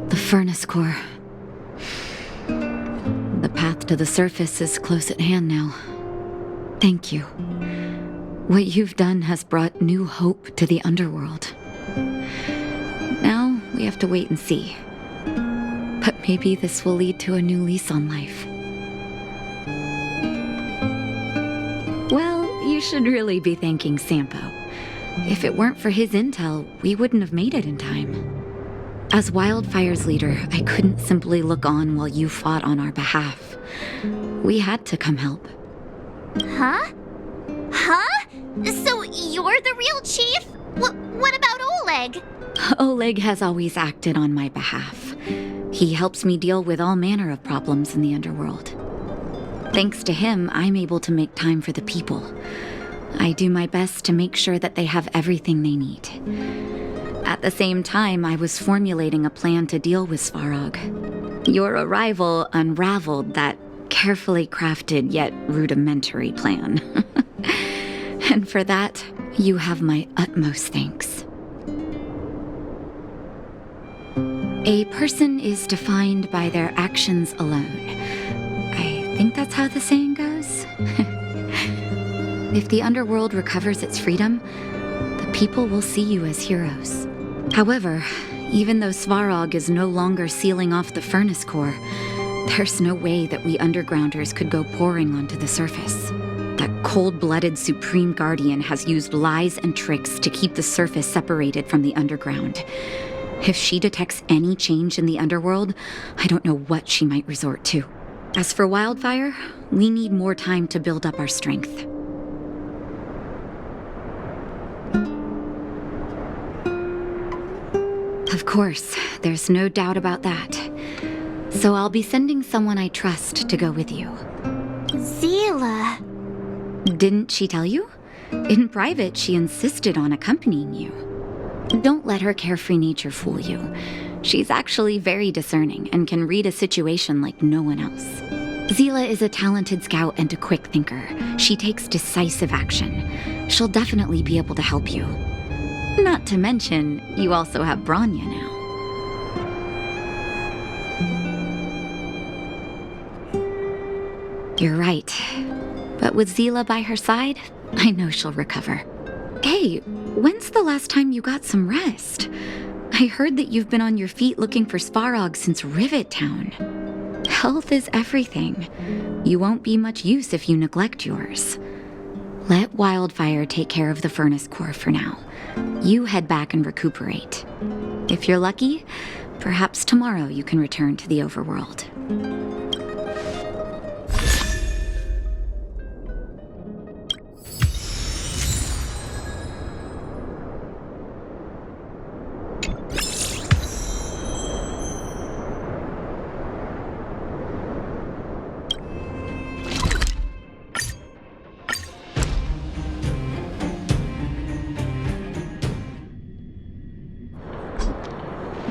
The furnace core. The path to the surface is close at hand now. Thank you. What you've done has brought new hope to the underworld. Now, we have to wait and see. But maybe this will lead to a new lease on life. Well, you should really be thanking Sampo. If it weren't for his intel, we wouldn't have made it in time. As Wildfire's leader, I couldn't simply look on while you fought on our behalf. We had to come help. Huh? So you're the real chief? What about Oleg? Oleg has always acted on my behalf. He helps me deal with all manner of problems in the underworld. Thanks to him, I'm able to make time for the people. I do my best to make sure that they have everything they need. At the same time, I was formulating a plan to deal with Svarog. Your arrival unraveled that carefully crafted yet rudimentary plan. And for that, you have my utmost thanks. A person is defined by their actions alone. I think that's how the saying goes. If the underworld recovers its freedom, the people will see you as heroes. However, even though Svarog is no longer sealing off the furnace core, there's no way that we undergrounders could go pouring onto the surface. That cold-blooded Supreme Guardian has used lies and tricks to keep the surface separated from the underground. If she detects any change in the underworld, I don't know what she might resort to. As for Wildfire, we need more time to build up our strength. Of course, there's no doubt about that. So I'll be sending someone I trust to go with you. Zila. Didn't she tell you? In private, she insisted on accompanying you. Don't let her carefree nature fool you. She's actually very discerning and can read a situation like no one else. Zila is a talented scout and a quick thinker. She takes decisive action. She'll definitely be able to help you. Not to mention, you also have Branya now. You're right. But with Zila by her side, I know she'll recover. Hey, when's the last time you got some rest? I heard that you've been on your feet looking for Svarog since Rivet Town. Health is everything. You won't be much use if you neglect yours. Let Wildfire take care of the furnace core for now. You head back and recuperate. If you're lucky, perhaps tomorrow you can return to the overworld.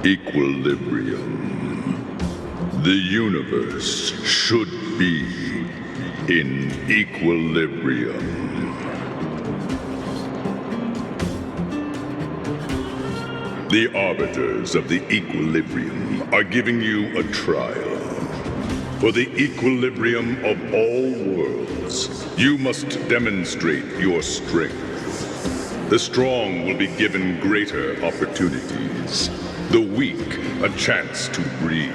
Equilibrium. The universe should be in equilibrium. The arbiters of the equilibrium are giving you a trial. For the equilibrium of all worlds, you must demonstrate your strength. The strong will be given greater opportunities. The weak a chance to breathe.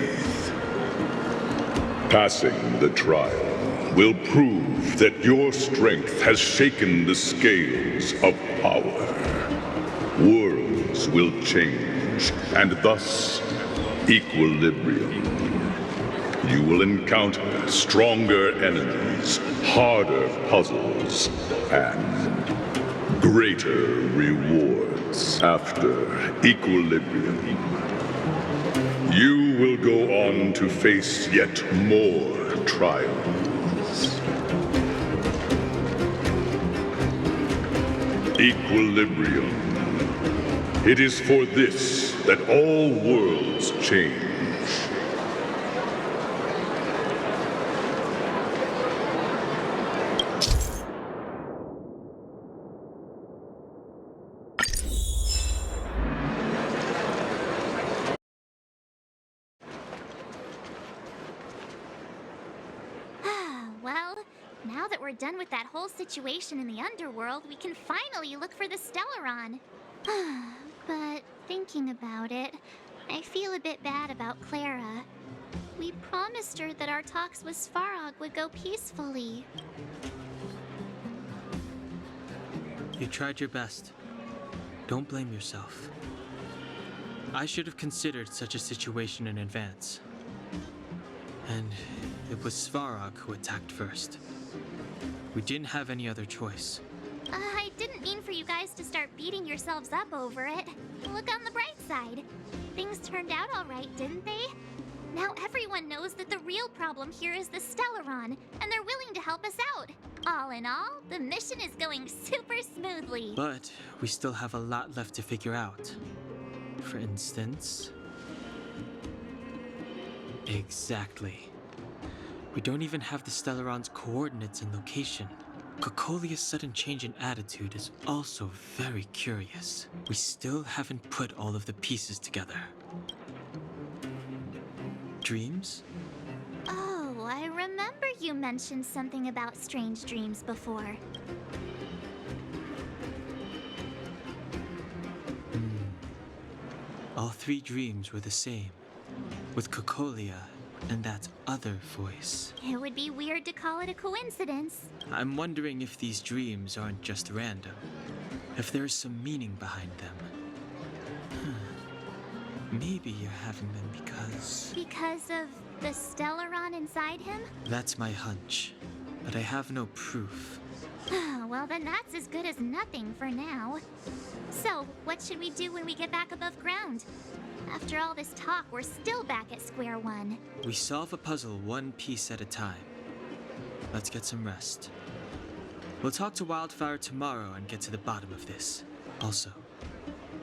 Passing the trial will prove that your strength has shaken the scales of power. Worlds will change, and thus equilibrium. You will encounter stronger enemies, harder puzzles, and greater rewards after equilibrium. You will go on to face yet more trials. Equilibrium. It is for this that all worlds change. Well, now that we're done with that whole situation in the underworld, we can finally look for the stellaron. But thinking about it, I feel a bit bad about Clara. We promised her that our talks with Svarog would go peacefully. You tried your best. Don't blame yourself. I should have considered such a situation in advance. And it was Svarog who attacked first. We didn't have any other choice. I didn't mean for you guys to start beating yourselves up over it. Look on the bright side. Things turned out all right, didn't they? Now everyone knows that the real problem here is the stellaron, and they're willing to help us out. All in all, the mission is going super smoothly. But we still have a lot left to figure out. For instance... Exactly. We don't even have the stellaron's coordinates and location. Cocolia's sudden change in attitude is also very curious. We still haven't put all of the pieces together. Dreams? Oh, I remember you mentioned something about strange dreams before. All three dreams were the same, with Cocolia and that other voice. It would be weird to call it a coincidence. I'm wondering if these dreams aren't just random, if there's some meaning behind them. Maybe you're having them because... Because of the stellaron inside him? That's my hunch, but I have no proof. Well, then that's as good as nothing for now. So, what should we do when we get back above ground? After all this talk, we're still back at square one. We solve a puzzle one piece at a time. Let's get some rest. We'll talk to Wildfire tomorrow and get to the bottom of this. Also,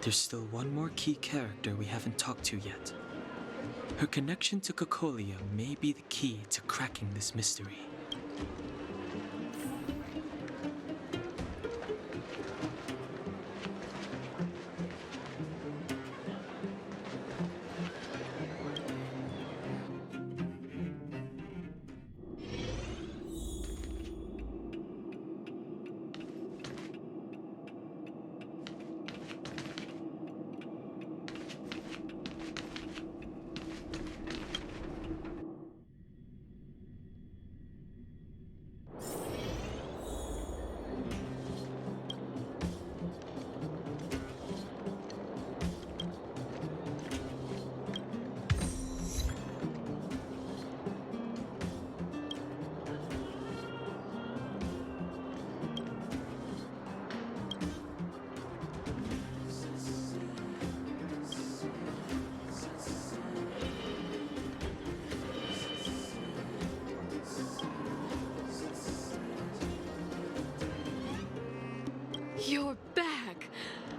there's still one more key character we haven't talked to yet. Her connection to Cocolia may be the key to cracking this mystery. You're back!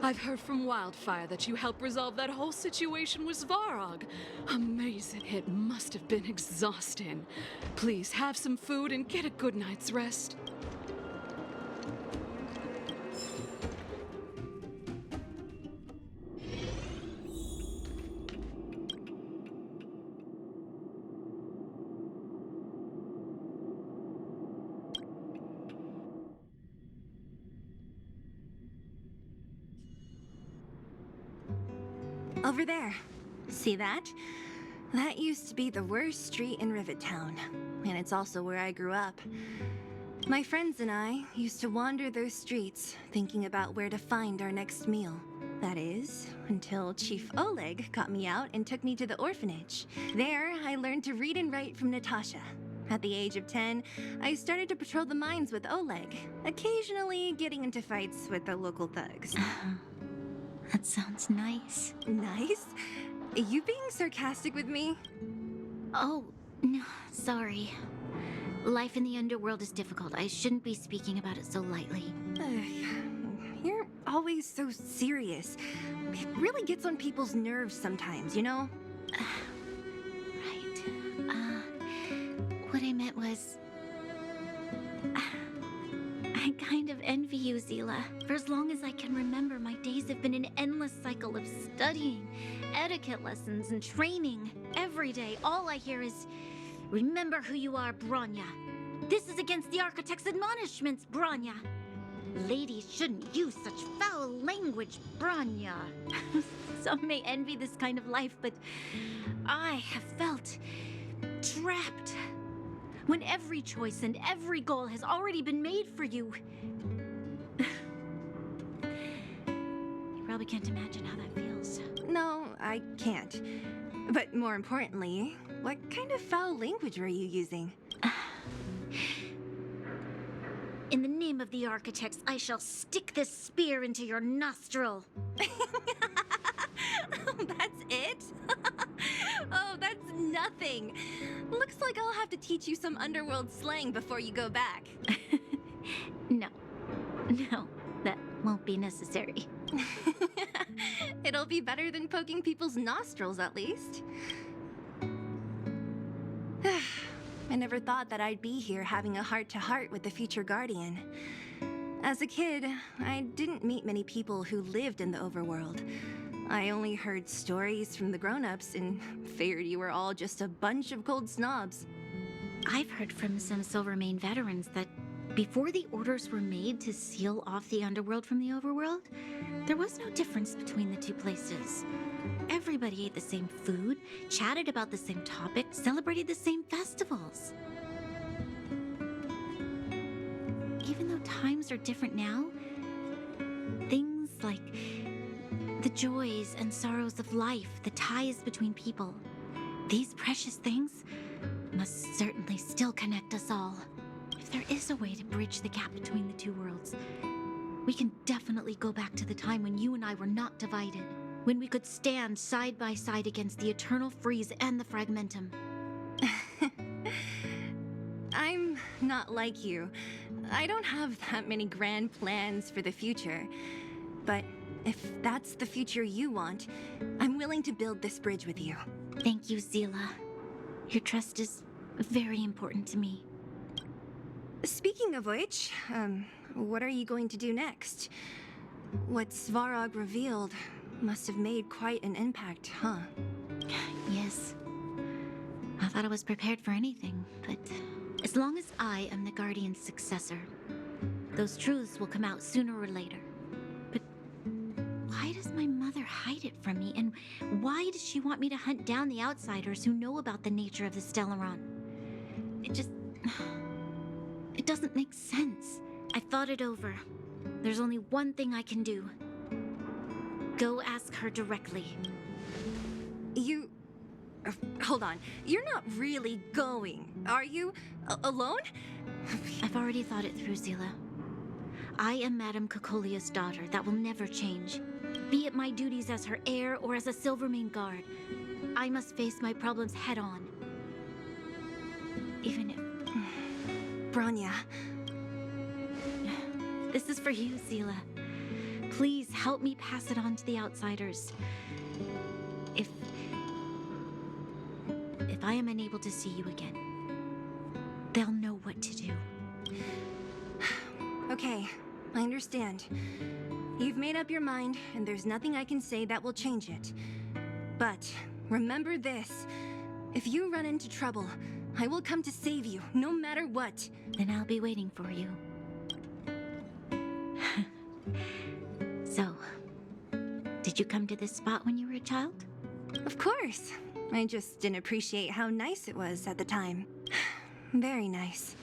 I've heard from Wildfire that you helped resolve that whole situation with Svarog. Amazing. It must have been exhausting. Please have some food and get a good night's rest. Over there. See that? That used to be the worst street in Rivet Town, and it's also where I grew up. My friends and I used to wander those streets, thinking about where to find our next meal. That is, until Chief Oleg got me out and took me to the orphanage. There, I learned to read and write from Natasha. At the age of 10, I started to patrol the mines with Oleg, occasionally getting into fights with the local thugs. That sounds nice. Nice? Are you being sarcastic with me? Oh, no, sorry. Life in the underworld is difficult. I shouldn't be speaking about it so lightly. You're always so serious. It really gets on people's nerves sometimes, you know? Right. What I meant was... I kind of envy you, Zila. For as long as I can remember, my days have been an endless cycle of studying, etiquette lessons, and training. Every day, all I hear is, remember who you are, Bronya. This is against the Architect's admonishments, Bronya. Ladies shouldn't use such foul language, Bronya. Some may envy this kind of life, but I have felt trapped. When every choice and every goal has already been made for you. You probably can't imagine how that feels. No, I can't. But more importantly, what kind of foul language were you using? In the name of the Architects, I shall stick this spear into your nostril. That's it? Oh, that's nothing. Looks like I'll have to teach you some underworld slang before you go back. No, that won't be necessary. It'll be better than poking people's nostrils, at least. I never thought that I'd be here having a heart-to-heart with the future Guardian. As a kid, I didn't meet many people who lived in the overworld. I only heard stories from the grown-ups and figured you were all just a bunch of cold snobs. I've heard from some Silvermane veterans that before the orders were made to seal off the underworld from the overworld, there was no difference between the two places. Everybody ate the same food, chatted about the same topics, celebrated the same festivals. Even though times are different now, things like the joys and sorrows of life, the ties between people, these precious things must certainly still connect us all. If there is a way to bridge the gap between the two worlds, we can definitely go back to the time when you and I were not divided, when we could stand side by side against the eternal freeze and the fragmentum. I'm not like you. I don't have that many grand plans for the future. But if that's the future you want, I'm willing to build this bridge with you. Thank you, Zila. Your trust is very important to me. Speaking of which, what are you going to do next? What Svarog revealed must have made quite an impact, huh? Yes. I thought I was prepared for anything, but as long as I am the Guardian's successor, those truths will come out sooner or later. But why does my mother hide it from me, and why does she want me to hunt down the outsiders who know about the nature of the stellaron? It doesn't make sense. I thought it over. There's only one thing I can do. Go ask her directly. You... hold on. You're not really going, are you? Alone? I've already thought it through, Zila. I am Madame Cocolia's daughter. That will never change. Be it my duties as her heir or as a Silvermane guard, I must face my problems head on. Even if... Bronya. This is for you, Zila. Please help me pass it on to the outsiders. If I am unable to see you again, they'll know what to do. Okay, I understand. You've made up your mind, and there's nothing I can say that will change it. But remember this. If you run into trouble, I will come to save you, no matter what. Then I'll be waiting for you. So, did you come to this spot when you were a child? Of course. I just didn't appreciate how nice it was at the time. Very nice.